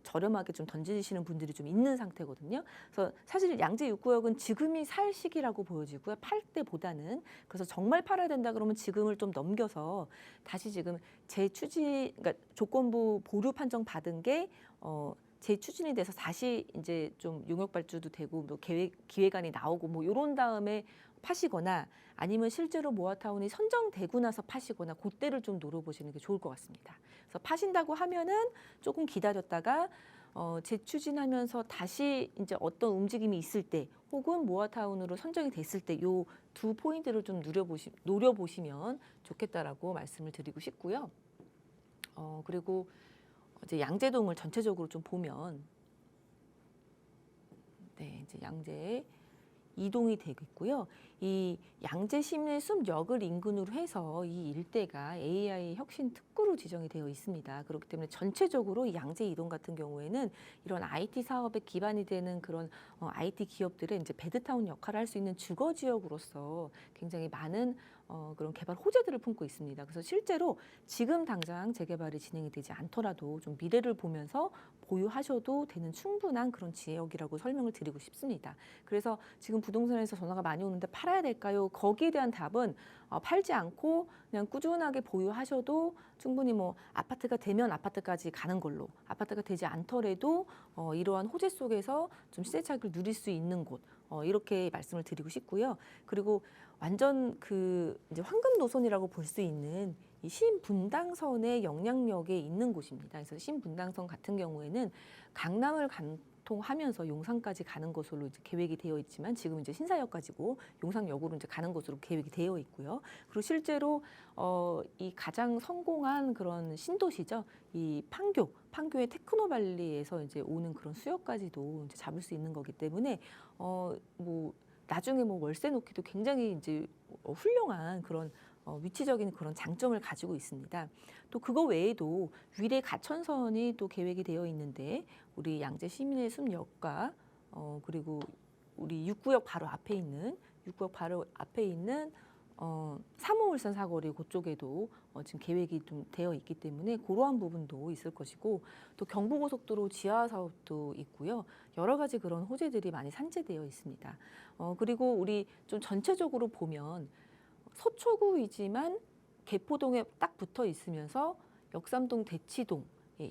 저렴하게 좀 던지시는 분들이 좀 있는 상태거든요. 그래서 사실 양재 6구역은 지금이 살 시기라고 보여지고요. 팔 때보다는 그래서 정말 팔아야 된다 그러면 지금을 좀 넘겨서 다시 지금 그러니까 조건부 보류 판정 받은 게 재추진이 돼서 다시 이제 좀 용역 발주도 되고 뭐 기획안이 나오고 뭐 이런 다음에 파시거나 아니면 실제로 모아타운이 선정되고 나서 파시거나 그때를 좀 노려보시는 게 좋을 것 같습니다. 그래서 파신다고 하면은 조금 기다렸다가 재추진하면서 다시 이제 어떤 움직임이 있을 때 혹은 모아타운으로 선정이 됐을 때 요 두 포인트를 좀 노려보시면 좋겠다라고 말씀을 드리고 싶고요. 그리고 이제 양재동을 전체적으로 좀 보면, 네, 이제 양재 이동이 되겠고요. 이 양재 시민의 숲역을 인근으로 해서 이 일대가 AI 혁신 특구로 지정이 되어 있습니다. 그렇기 때문에 전체적으로 이 양재 이동 같은 경우에는 이런 IT 사업에 기반이 되는 그런 IT 기업들의 이제 베드타운 역할을 할 수 있는 주거 지역으로서 굉장히 많은 그런 개발 호재들을 품고 있습니다. 그래서 실제로 지금 당장 재개발이 진행이 되지 않더라도 좀 미래를 보면서 보유하셔도 되는 충분한 그런 지역이라고 설명을 드리고 싶습니다. 그래서 지금 부동산에서 전화가 많이 오는데 팔아야 될까요? 거기에 대한 답은 팔지 않고 그냥 꾸준하게 보유하셔도 충분히 뭐 아파트가 되면 아파트까지 가는 걸로, 아파트가 되지 않더라도 이러한 호재 속에서 좀 시세 차익을 누릴 수 있는 곳, 이렇게 말씀을 드리고 싶고요. 그리고 완전 그 이제 황금 노선이라고 볼 수 있는 이 신분당선의 영향력에 있는 곳입니다. 그래서 신분당선 같은 경우에는 강남을 관통하면서 용산까지 가는 것으로 이제 계획이 되어 있지만 지금 이제 신사역까지고 용산역으로 이제 가는 것으로 계획이 되어 있고요. 그리고 실제로 이 가장 성공한 그런 신도시죠. 이 판교의 테크노밸리에서 이제 오는 그런 수요까지도 이제 잡을 수 있는 거기 때문에 뭐 나중에 뭐 월세 놓기도 굉장히 이제 훌륭한 그런 위치적인 그런 장점을 가지고 있습니다. 또 그거 외에도 위례 가천선이 또 계획이 되어 있는데 우리 양재 시민의 숲역과 그리고 우리 6구역 바로 앞에 있는 3호 울산 사거리 그쪽에도 지금 계획이 좀 되어 있기 때문에 그러한 부분도 있을 것이고 또 경부고속도로 지하 사업도 있고요. 여러 가지 그런 호재들이 많이 산재되어 있습니다. 그리고 우리 좀 전체적으로 보면 서초구이지만 개포동에 딱 붙어 있으면서 역삼동 대치동,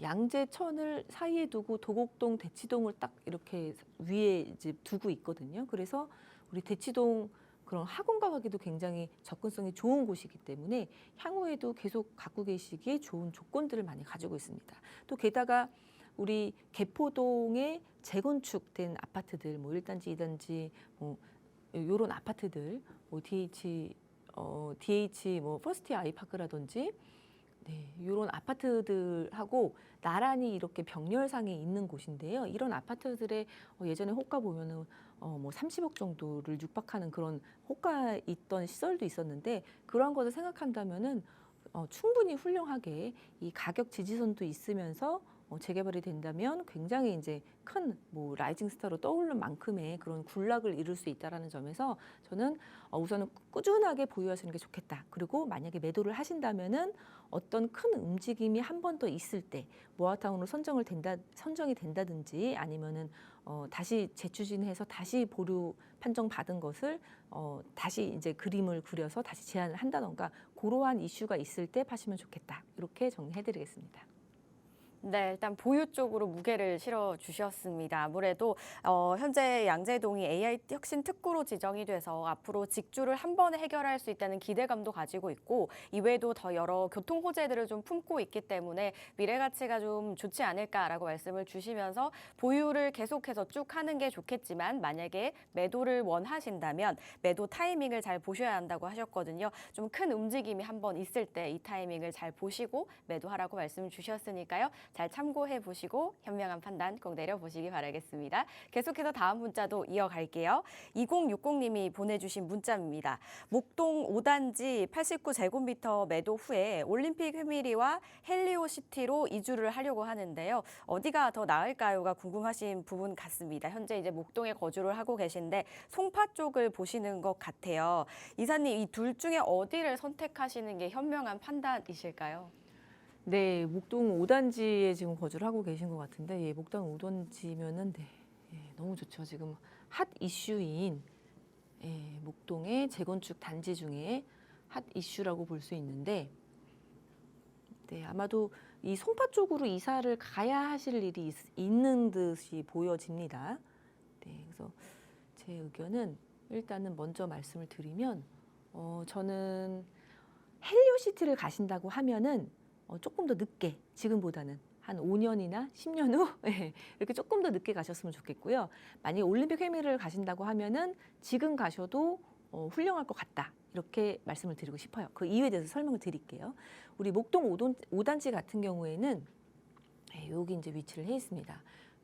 양재천을 사이에 두고 도곡동 대치동을 딱 이렇게 위에 이제 두고 있거든요. 그래서 우리 대치동 그런 학원가 가기도 굉장히 접근성이 좋은 곳이기 때문에 향후에도 계속 갖고 계시기에 좋은 조건들을 많이 가지고 있습니다. 또 게다가 우리 개포동에 재건축된 아파트들, 뭐 1단지, 2단지, 뭐 요런 아파트들, 뭐 DH 뭐 퍼스트 아이파크라든지 이런 아파트들하고 나란히 이렇게 병렬상에 있는 곳인데요. 이런 아파트들의 예전에 호가 보면은 뭐 30억 정도를 육박하는 그런 호가 있던 시설도 있었는데 그러한 것을 생각한다면은 충분히 훌륭하게 이 가격 지지선도 있으면서 재개발이 된다면 굉장히 이제 큰 뭐 라이징 스타로 떠오르는 만큼의 그런 군락을 이룰 수 있다라는 점에서 저는 우선은 꾸준하게 보유하시는 게 좋겠다. 그리고 만약에 매도를 하신다면은 어떤 큰 움직임이 한 번 더 있을 때 모아타운으로 선정이 된다든지 아니면은 다시 재추진해서 다시 보류 판정 받은 것을 다시 이제 그림을 그려서 다시 제안을 한다던가 그러한 이슈가 있을 때 파시면 좋겠다. 이렇게 정리해드리겠습니다. 네, 일단 보유 쪽으로 무게를 실어 주셨습니다. 아무래도 현재 양재동이 AI 혁신 특구로 지정이 돼서 앞으로 직주를 한 번에 해결할 수 있다는 기대감도 가지고 있고 이외에도 더 여러 교통 호재들을 좀 품고 있기 때문에 미래 가치가 좀 좋지 않을까라고 말씀을 주시면서 보유를 계속해서 쭉 하는 게 좋겠지만 만약에 매도를 원하신다면 매도 타이밍을 잘 보셔야 한다고 하셨거든요. 좀 큰 움직임이 한 번 있을 때 이 타이밍을 잘 보시고 매도하라고 말씀 주셨으니까요. 잘 참고해 보시고 현명한 판단 꼭 내려보시기 바라겠습니다. 계속해서 다음 문자도 이어갈게요. 2060님이 보내주신 문자입니다. 목동 5단지 89제곱미터 매도 후에 올림픽 휴미리와 헬리오시티로 이주를 하려고 하는데요. 어디가 더 나을까요가 궁금하신 부분 같습니다. 현재 이제 목동에 거주를 하고 계신데 송파 쪽을 보시는 것 같아요. 이사님, 이 둘 중에 어디를 선택하시는 게 현명한 판단이실까요? 네, 목동 5단지에 지금 거주를 하고 계신 것 같은데, 목동 5단지면은 너무 좋죠. 지금 핫 이슈인 목동의 재건축 단지 중에 핫 이슈라고 볼 수 있는데, 아마도 이 송파 쪽으로 이사를 가야 하실 일이 있는 듯이 보여집니다. 그래서 제 의견은 일단은 먼저 말씀을 드리면, 저는 헬리오시티를 가신다고 하면은 조금 더 늦게 지금보다는 한 5년이나 10년 후 이렇게 조금 더 늦게 가셨으면 좋겠고요. 만약에 올림픽 회미를 가신다고 하면은 지금 가셔도 훌륭할 것 같다. 이렇게 말씀을 드리고 싶어요. 그 이유에 대해서 설명을 드릴게요. 우리 목동 5단지 같은 경우에는 여기 이제 위치를 해 있습니다.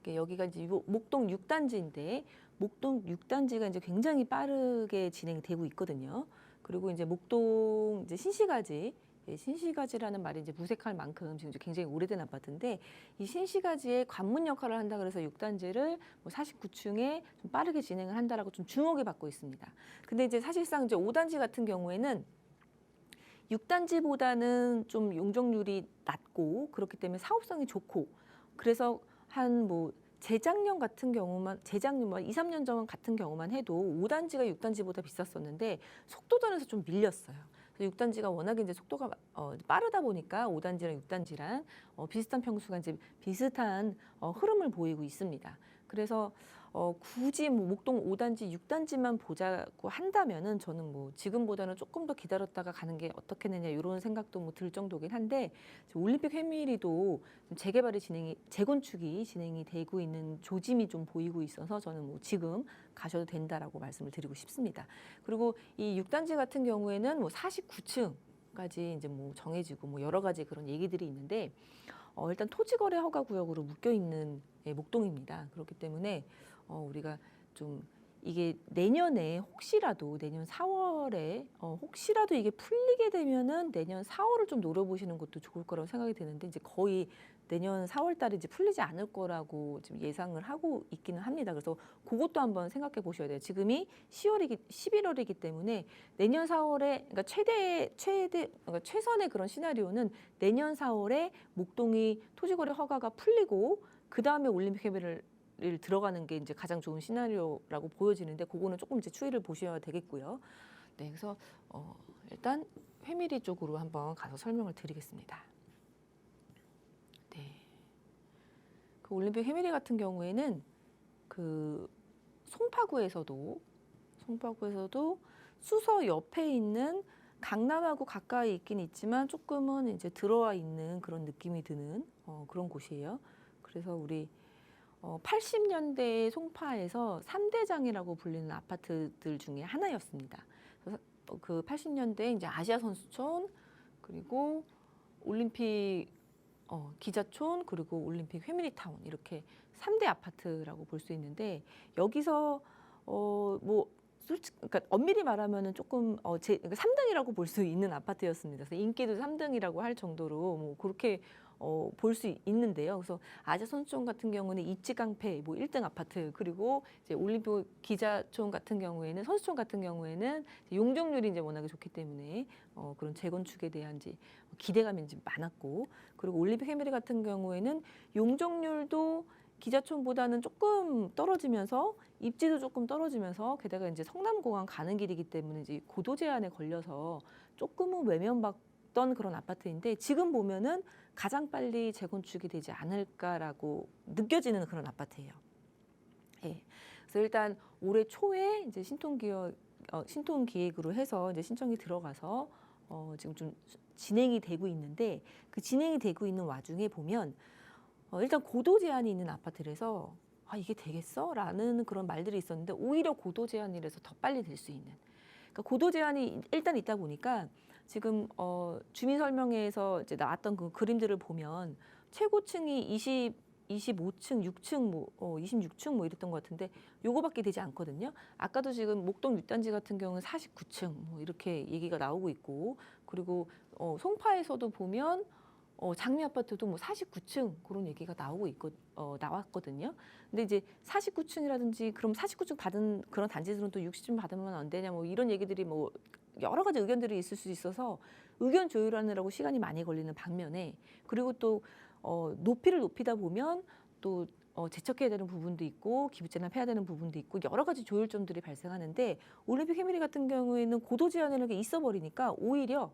여기가 이제 목동 6단지인데 목동 6단지가 이제 굉장히 빠르게 진행이 되고 있거든요. 그리고 이제 목동 이제 신시가지, 신시가지라는 말이 이제 무색할 만큼 지금 이제 굉장히 오래된 아파트인데 이 신시가지의 관문 역할을 한다 그래서 6단지를 뭐 49층에 좀 빠르게 진행을 한다라고 좀 주목을 받고 있습니다. 근데 이제 사실상 이제 5단지 같은 경우에는 6단지보다는 좀 용적률이 낮고 그렇기 때문에 사업성이 좋고 그래서 한 뭐 재작년 같은 경우만 재작년 2, 3년 전 같은 경우만 해도 5단지가 6단지보다 비쌌었는데 속도전에서 좀 밀렸어요. 6단지가 워낙에 이제 속도가 빠르다 보니까 5단지랑 6단지랑 비슷한 평수가 이제 비슷한 흐름을 보이고 있습니다. 그래서 굳이 뭐 목동 5단지, 6단지만 보자고 한다면은 저는 뭐 지금보다는 조금 더 기다렸다가 가는 게 어떻겠느냐 이런 생각도 뭐 들 정도긴 한데 올림픽 회밀리도 재개발이 재건축이 진행이 되고 있는 조짐이 좀 보이고 있어서 저는 뭐 지금 가셔도 된다라고 말씀을 드리고 싶습니다. 그리고 이 6단지 같은 경우에는 뭐 49층까지 이제 뭐 정해지고 뭐 여러 가지 그런 얘기들이 있는데 일단 토지거래 허가 구역으로 묶여 있는 목동입니다. 그렇기 때문에 우리가 좀 이게 내년에 혹시라도 내년 4월에 혹시라도 이게 풀리게 되면은 내년 4월을 좀 노려보시는 것도 좋을 거라고 생각이 드는데 이제 거의 내년 4월 달에 이제 풀리지 않을 거라고 지금 예상을 하고 있기는 합니다. 그래서 그것도 한번 생각해 보셔야 돼요. 지금이 11월이기 때문에 내년 4월에 그러니까 그러니까 최선의 그런 시나리오는 내년 4월에 목동이 토지거래 허가가 풀리고 그 다음에 올림픽 협의를 들어가는 게 이제 가장 좋은 시나리오라고 보여지는데 그거는 조금 이제 추이를 보셔야 되겠고요. 네, 그래서 일단 회밀리 쪽으로 한번 가서 설명을 드리겠습니다. 네, 그 올림픽 회밀리 같은 경우에는 그 송파구에서도 수서 옆에 있는 강남하고 가까이 있긴 있지만 조금은 이제 들어와 있는 그런 느낌이 드는 그런 곳이에요. 그래서 우리 80년대 송파에서 3대장이라고 불리는 아파트들 중에 하나였습니다. 그래서 그 80년대 이제 아시아 선수촌 그리고 올림픽 기자촌 그리고 올림픽 회밀리타운 이렇게 3대 아파트라고 볼 수 있는데 여기서 뭐 솔직히 그러니까 엄밀히 말하면은 조금 그러니까 3등이라고 볼 수 있는 아파트였습니다. 그래서 인기도 3등이라고 할 정도로 뭐 그렇게 볼 수 있는데요. 그래서 아시아 선수촌 같은 경우는 입지깡패 뭐 1등 아파트 그리고 이제 올림픽 기자촌 같은 경우에는 선수촌 같은 경우에는 용적률이 이제 워낙에 좋기 때문에 그런 재건축에 대한 이제 기대감이 이제 많았고 그리고 올림픽 회밀리 같은 경우에는 용적률도 기자촌보다는 조금 떨어지면서 입지도 조금 떨어지면서 게다가 이제 성남공항 가는 길이기 때문에 이제 고도 제한에 걸려서 조금은 외면받던 그런 아파트인데 지금 보면은 가장 빨리 재건축이 되지 않을까라고 느껴지는 그런 아파트예요. 예. 그래서 일단 올해 초에 이제 신통기획으로 해서 이제 신청이 들어가서 지금 좀 진행이 되고 있는데 그 진행이 되고 있는 와중에 보면 일단 고도 제한이 있는 아파트라서 이게 되겠어? 라는 그런 말들이 있었는데 오히려 고도 제한이라서 더 빨리 될 수 있는. 그러니까 고도 제한이 일단 있다 보니까 지금 주민 설명회에서 이제 나왔던 그 그림들을 보면 최고층이 25층, 6층, 뭐 26층 뭐 이랬던 것 같은데 요거밖에 되지 않거든요. 아까도 지금 목동 6단지 같은 경우는 49층 뭐 이렇게 얘기가 나오고 있고 그리고 송파에서도 보면 장미 아파트도 뭐 49층 그런 얘기가 나왔거든요. 근데 이제 49층이라든지 그럼 49층 받은 그런 단지들은 또 60층 받으면 안 되냐 뭐 이런 얘기들이 뭐 여러 가지 의견들이 있을 수 있어서 의견 조율하느라고 시간이 많이 걸리는 반면에 그리고 또 높이를 높이다 보면 또 제척해야 되는 부분도 있고 기부 제납해야 되는 부분도 있고 여러 가지 조율점들이 발생하는데 올림픽 회밀리 같은 경우에는 고도 제한이라는 게 있어 버리니까 오히려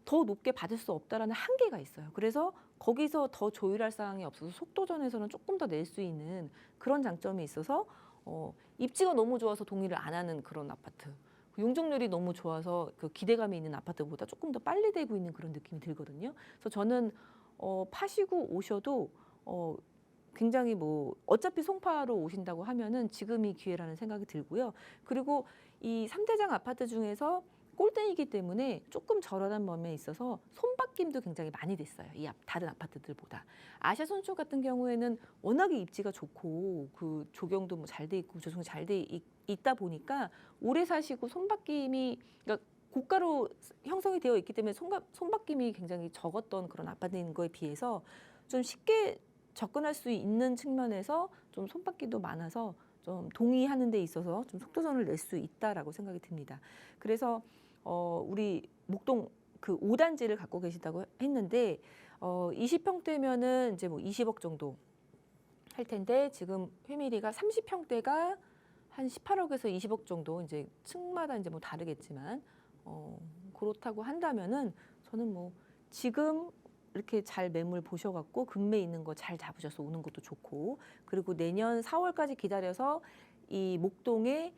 더 높게 받을 수 없다라는 한계가 있어요. 그래서 거기서 더 조율할 사항이 없어서 속도전에서는 조금 더 낼 수 있는 그런 장점이 있어서 입지가 너무 좋아서 동의를 안 하는 그런 아파트. 용적률이 너무 좋아서 그 기대감이 있는 아파트보다 조금 더 빨리 되고 있는 그런 느낌이 들거든요. 그래서 저는 파시고 오셔도 굉장히 뭐 어차피 송파로 오신다고 하면은 지금이 기회라는 생각이 들고요. 그리고 이 3대장 아파트 중에서 꼴등이기 때문에 조금 저렴한 면에 있어서 손바뀜도 굉장히 많이 됐어요. 다른 아파트들보다. 아시아 선촌 같은 경우에는 워낙에 입지가 좋고 그 조경도 뭐 잘 돼 있고 조성이 잘 돼 있다 보니까 오래 사시고 손바뀜이 그러니까 고가로 형성이 되어 있기 때문에 손바뀜이 굉장히 적었던 그런 아파트인 거에 비해서 좀 쉽게 접근할 수 있는 측면에서 좀 손바뀜도 많아서 좀 동의하는 데 있어서 좀 속도전을 낼 수 있다라고 생각이 듭니다. 그래서 우리 목동 그 5단지를 갖고 계시다고 했는데 20평대면은 이제 뭐 20억 정도 할 텐데 지금 회밀이가 30평대가 한 18억에서 20억 정도 이제 층마다 이제 뭐 다르겠지만 그렇다고 한다면은 저는 뭐 지금 이렇게 잘 매물 보셔갖고 금매 있는 거 잘 잡으셔서 오는 것도 좋고 그리고 내년 4월까지 기다려서 이 목동에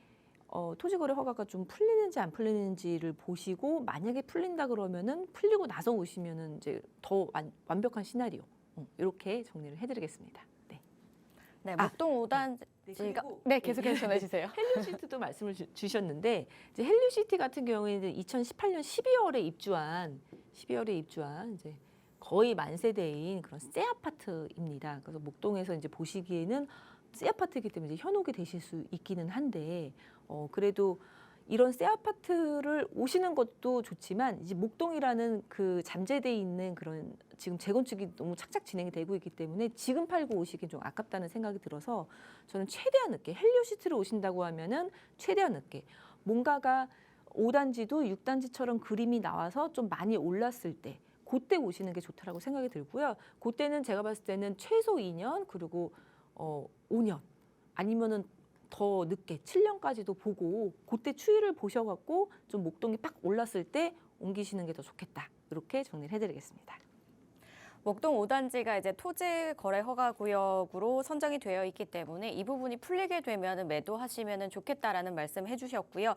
토지거래 허가가 좀 풀리는지 안 풀리는지를 보시고 만약에 풀린다 그러면은 풀리고 나서 오시면은 이제 더 완벽한 시나리오 이렇게 정리를 해드리겠습니다. 네. 네, 목동 5단지가 네, 계속해서 전해주세요. 헬류시티도 말씀을 주셨는데 이제 헬류시티 같은 경우에는 2018년 12월에 입주한 이제 거의 만세대인 그런 새 아파트입니다. 그래서 목동에서 이제 보시기에는 새 아파트이기 때문에 이제 현혹이 되실 수 있기는 한데 그래도 이런 새 아파트를 오시는 것도 좋지만 이제 목동이라는 그 잠재돼 있는 그런 지금 재건축이 너무 착착 진행이 되고 있기 때문에 지금 팔고 오시기 좀 아깝다는 생각이 들어서 저는 최대한 늦게 헬류시티로 오신다고 하면은 최대한 늦게 뭔가가 5단지도 6단지처럼 그림이 나와서 좀 많이 올랐을 때 그때 오시는 게 좋다라고 생각이 들고요. 그때는 제가 봤을 때는 최소 2년 그리고 5년 아니면은 더 늦게 7년까지도 보고 그때 추이를 보셔갖고 좀 목동이 팍 올랐을 때 옮기시는 게 더 좋겠다. 이렇게 정리를 해드리겠습니다. 목동 5단지가 이제 토지 거래 허가 구역으로 선정이 되어 있기 때문에 이 부분이 풀리게 되면 매도하시면 좋겠다라는 말씀 해주셨고요.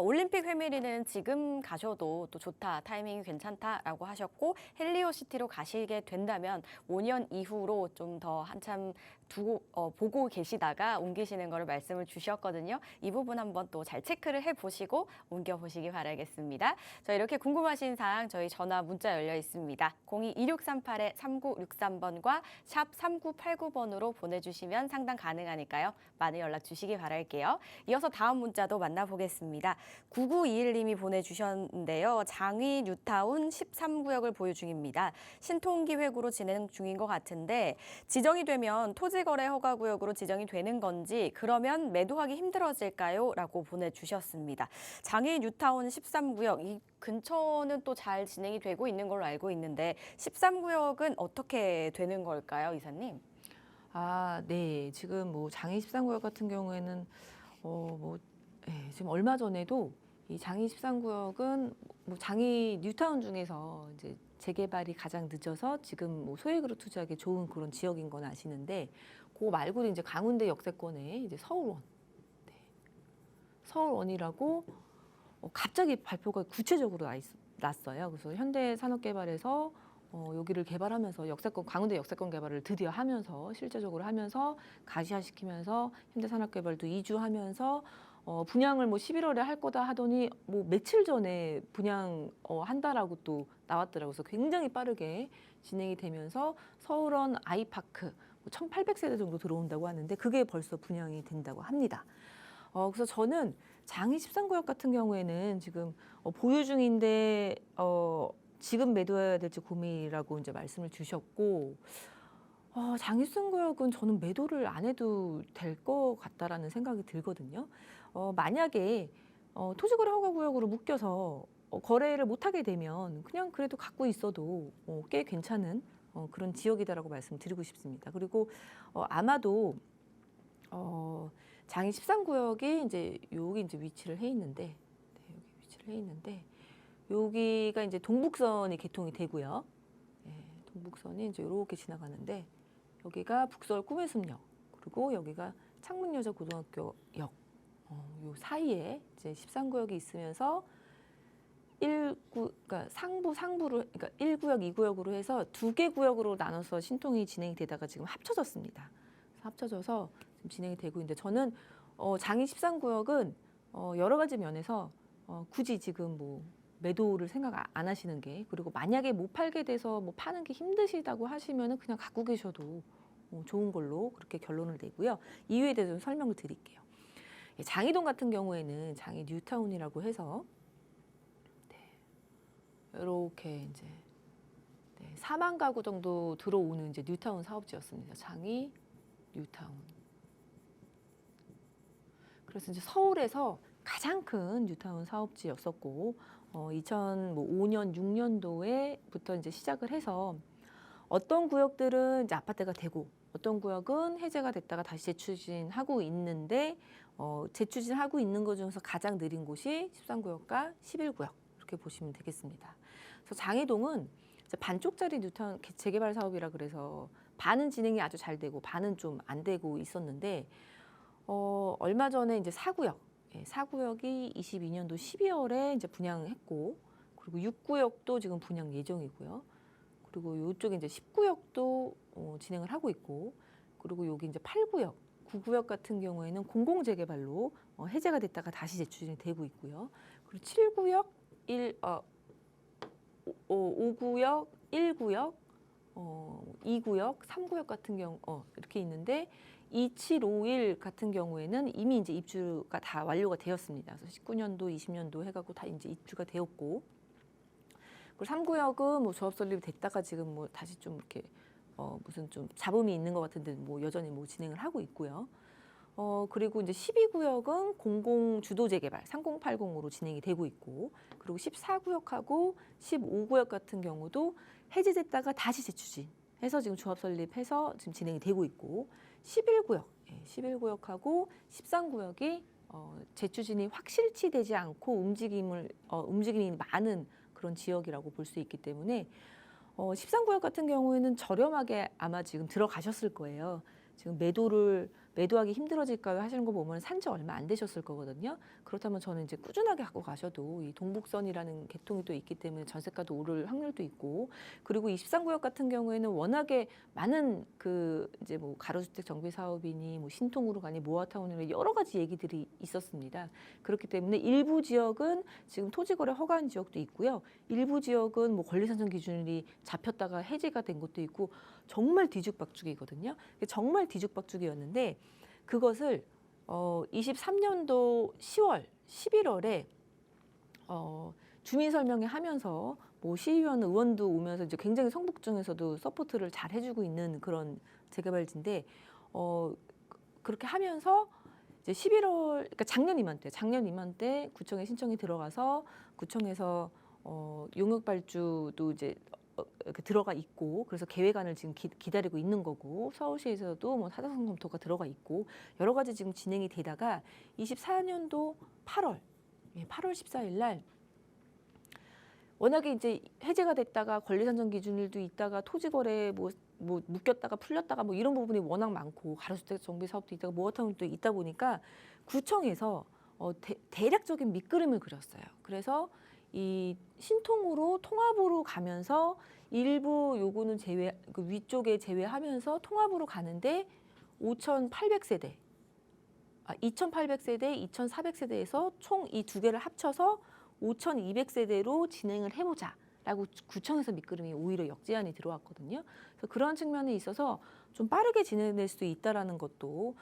올림픽 회밀이는 지금 가셔도 또 좋다, 타이밍이 괜찮다라고 하셨고 헬리오시티로 가시게 된다면 5년 이후로 좀 더 한참 보고 계시다가 옮기시는 거를 말씀을 주셨거든요. 이 부분 한번 또 잘 체크를 해보시고 옮겨보시기 바라겠습니다. 자, 이렇게 궁금하신 사항 저희 전화 문자 열려 있습니다. 02-2638-3963번과 샵 3989번으로 보내주시면 상담 가능하니까요. 많은 연락 주시기 바랄게요. 이어서 다음 문자도 만나보겠습니다. 9921님이 보내주셨는데요. 장위 뉴타운 13구역을 보유 중입니다. 신통기획으로 진행 중인 것 같은데 지정이 되면 토지거래 허가구역으로 지정이 되는 건지 그러면 매도하기 힘들어질까요? 라고 보내주셨습니다. 장위 뉴타운 13구역 이 근처는 또 잘 진행이 되고 있는 걸로 알고 있는데 13구역은 어떻게 되는 걸까요, 이사님? 네. 지금 뭐 장위 13구역 같은 경우에는 지금 얼마 전에도 이 장위 13구역은 뭐 장위 뉴타운 중에서 이제 재개발이 가장 늦어서 지금 뭐 소액으로 투자하기 좋은 그런 지역인 건 아시는데 그거 말고도 이제 강원대 역세권에 이제 서울원, 네. 서울원이라고 갑자기 발표가 구체적으로 났어요. 그래서 현대산업개발에서 여기를 개발하면서 강원대 역세권 개발을 드디어 하면서 실제적으로 하면서 가시화시키면서 현대산업개발도 이주하면서 분양을 뭐 11월에 할 거다 하더니 뭐 며칠 전에 분양 한다라고 또 나왔더라고요. 그래서 굉장히 빠르게 진행이 되면서 서울원 아이파크 1,800세대 정도 들어온다고 하는데 그게 벌써 분양이 된다고 합니다. 그래서 저는 장위 13구역 같은 경우에는 지금 보유 중인데 지금 매도해야 될지 고민이라고 이제 말씀을 주셨고 장위 13구역은 저는 매도를 안 해도 될 것 같다라는 생각이 들거든요. 만약에 토지거래 허가구역으로 묶여서 거래를 못하게 되면 그냥 그래도 갖고 있어도 꽤 괜찮은 그런 지역이다라고 말씀드리고 싶습니다. 그리고 아마도 장위 13구역이 이제 여기 이제 위치를 해 있는데, 네, 여기 위치를 해 있는데 여기가 이제 동북선이 개통이 되고요. 네, 동북선이 이제 이렇게 지나가는데 여기가 북서울 꿈의 숲역 그리고 여기가 창문여자고등학교역 요 사이에 이제 13구역이 있으면서 그러니까 상부를 그러니까 1구역, 2구역으로 해서 2개 구역으로 나눠서 신통이 진행이 되다가 지금 합쳐졌습니다. 합쳐져서 지금 진행이 되고 있는데 저는 장위 13구역은 여러 가지 면에서 굳이 지금 뭐 매도를 생각 안 하시는 게, 그리고 만약에 못 팔게 돼서 뭐 파는 게 힘드시다고 하시면은 그냥 갖고 계셔도 좋은 걸로 그렇게 결론을 내고요. 이유에 대해서 좀 설명을 드릴게요. 장이동 같은 경우에는 장이 뉴타운이라고 해서 이렇게 이제 4만 가구 정도 들어오는 이제 뉴타운 사업지였습니다. 장이 뉴타운. 그래서 이제 서울에서 가장 큰 뉴타운 사업지였었고 2005년 6년도에부터 이제 시작을 해서 어떤 구역들은 이제 아파트가 되고 어떤 구역은 해제가 됐다가 다시 재추진하고 있는데 재추진하고 있는 것 중에서 가장 느린 곳이 13구역과 11구역 이렇게 보시면 되겠습니다. 그래서 장이동은 이제 반쪽짜리 뉴타운 재개발 사업이라 그래서 반은 진행이 아주 잘 되고 반은 좀 안 되고 있었는데 얼마 전에 이제 4구역이 22년도 12월에 이제 분양했고, 그리고 6구역도 지금 분양 예정이고요. 그리고 이쪽에 이제 10구역도 진행을 하고 있고, 그리고 여기 이제 8구역, 9구역 같은 경우에는 공공 재개발로 해제가 됐다가 다시 재추진이 되고 있고요. 그리고 7구역, 5구역, 1구역, 2구역, 3구역 같은 경우 이렇게 있는데 2751 같은 경우에는 이미 이제 입주가 다 완료가 되었습니다. 그래서 19년도, 20년도 해갖고 다 이제 입주가 되었고, 그리고 3구역은 뭐 조합 설립이 됐다가 지금 뭐 다시 좀 이렇게 무슨 좀 잡음이 있는 것 같은데 뭐 여전히 뭐 진행을 하고 있고요. 그리고 이제 12구역은 공공 주도 재개발 3080으로 진행이 되고 있고, 그리고 14구역하고 15구역 같은 경우도 해제됐다가 다시 재추진해서 지금 조합 설립해서 지금 진행이 되고 있고, 11구역하고 13구역이 재추진이 확실치 되지 않고 움직임이 많은 그런 지역이라고 볼 수 있기 때문에 13구역 같은 경우에는 저렴하게 아마 지금 들어가셨을 거예요. 지금 매도하기 힘들어질까요 하시는 거 보면 산지 얼마 안 되셨을 거거든요. 그렇다면 저는 이제 꾸준하게 갖고 가셔도 이 동북선이라는 계통이 또 있기 때문에 전세가도 오를 확률도 있고, 그리고 23구역 같은 경우에는 워낙에 많은 그 이제 뭐 가로주택 정비 사업이니 뭐 신통으로 가니 모아타운이니 여러 가지 얘기들이 있었습니다. 그렇기 때문에 일부 지역은 지금 토지거래 허가한 지역도 있고요. 일부 지역은 뭐 권리산정 기준이 잡혔다가 해제가 된 것도 있고 정말 뒤죽박죽이거든요. 정말 뒤죽박죽이었는데 그것을 23년도 10월, 11월에 주민 설명회 하면서 뭐 시의원 의원도 오면서 이제 굉장히 성북중에서도 서포트를 잘 해주고 있는 그런 재개발지인데 그렇게 하면서 이제 11월, 그러니까 작년 이맘때 구청에 신청이 들어가서 구청에서 용역발주도 이제 이렇게 들어가 있고, 그래서 계획안을 지금 기다리고 있는 거고, 서울시에서도 뭐 사전성 검토가 들어가 있고 여러 가지 지금 진행이 되다가 24년도 8월 14일 날 워낙에 이제 해제가 됐다가 권리산정 기준일도 있다가 토지거래 뭐 묶였다가 풀렸다가 뭐 이런 부분이 워낙 많고 가로주택 정비 사업도 있다가 모아타운도 있다 보니까 구청에서 대략적인 밑그림을 그렸어요. 그래서 이 신통으로 통합으로 가면서 일부 요거는 그 위쪽에 제외하면서 통합으로 가는데 5,800세대, 2,800세대, 2,400세대에서 총 이 두 개를 합쳐서 5,200세대로 진행을 해보자라고 구청에서 밑그림이 오히려 역제안이 들어왔거든요. 그래서 그런 측면에 있어서 좀 빠르게 진행될 수도 있다라는 것도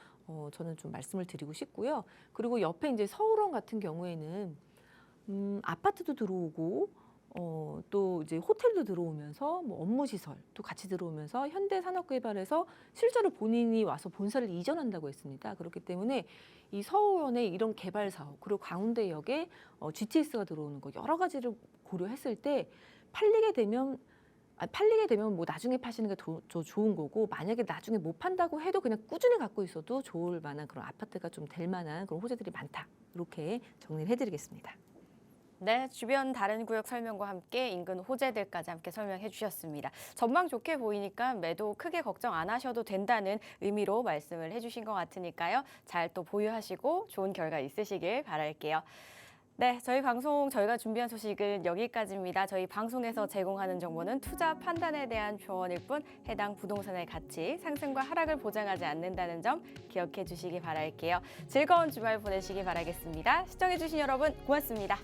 저는 좀 말씀을 드리고 싶고요. 그리고 옆에 이제 서울원 같은 경우에는 아파트도 들어오고 또 이제 호텔도 들어오면서 뭐 업무시설도 같이 들어오면서 현대산업개발에서 실제로 본인이 와서 본사를 이전한다고 했습니다. 그렇기 때문에 이 서울원의 이런 개발 사업, 그리고 광운대역에 GTS가 들어오는 거 여러 가지를 고려했을 때 팔리게 되면 뭐 나중에 파시는 게 더 좋은 거고, 만약에 나중에 못 판다고 해도 그냥 꾸준히 갖고 있어도 좋을 만한 그런 아파트가 좀 될 만한 그런 호재들이 많다. 이렇게 정리를 해드리겠습니다. 네, 주변 다른 구역 설명과 함께 인근 호재들까지 함께 설명해 주셨습니다. 전망 좋게 보이니까 매도 크게 걱정 안 하셔도 된다는 의미로 말씀을 해주신 것 같으니까요. 잘 또 보유하시고 좋은 결과 있으시길 바랄게요. 네, 저희 방송 저희가 준비한 소식은 여기까지입니다. 저희 방송에서 제공하는 정보는 투자 판단에 대한 조언일 뿐 해당 부동산의 가치, 상승과 하락을 보장하지 않는다는 점 기억해 주시기 바랄게요. 즐거운 주말 보내시기 바라겠습니다. 시청해 주신 여러분 고맙습니다.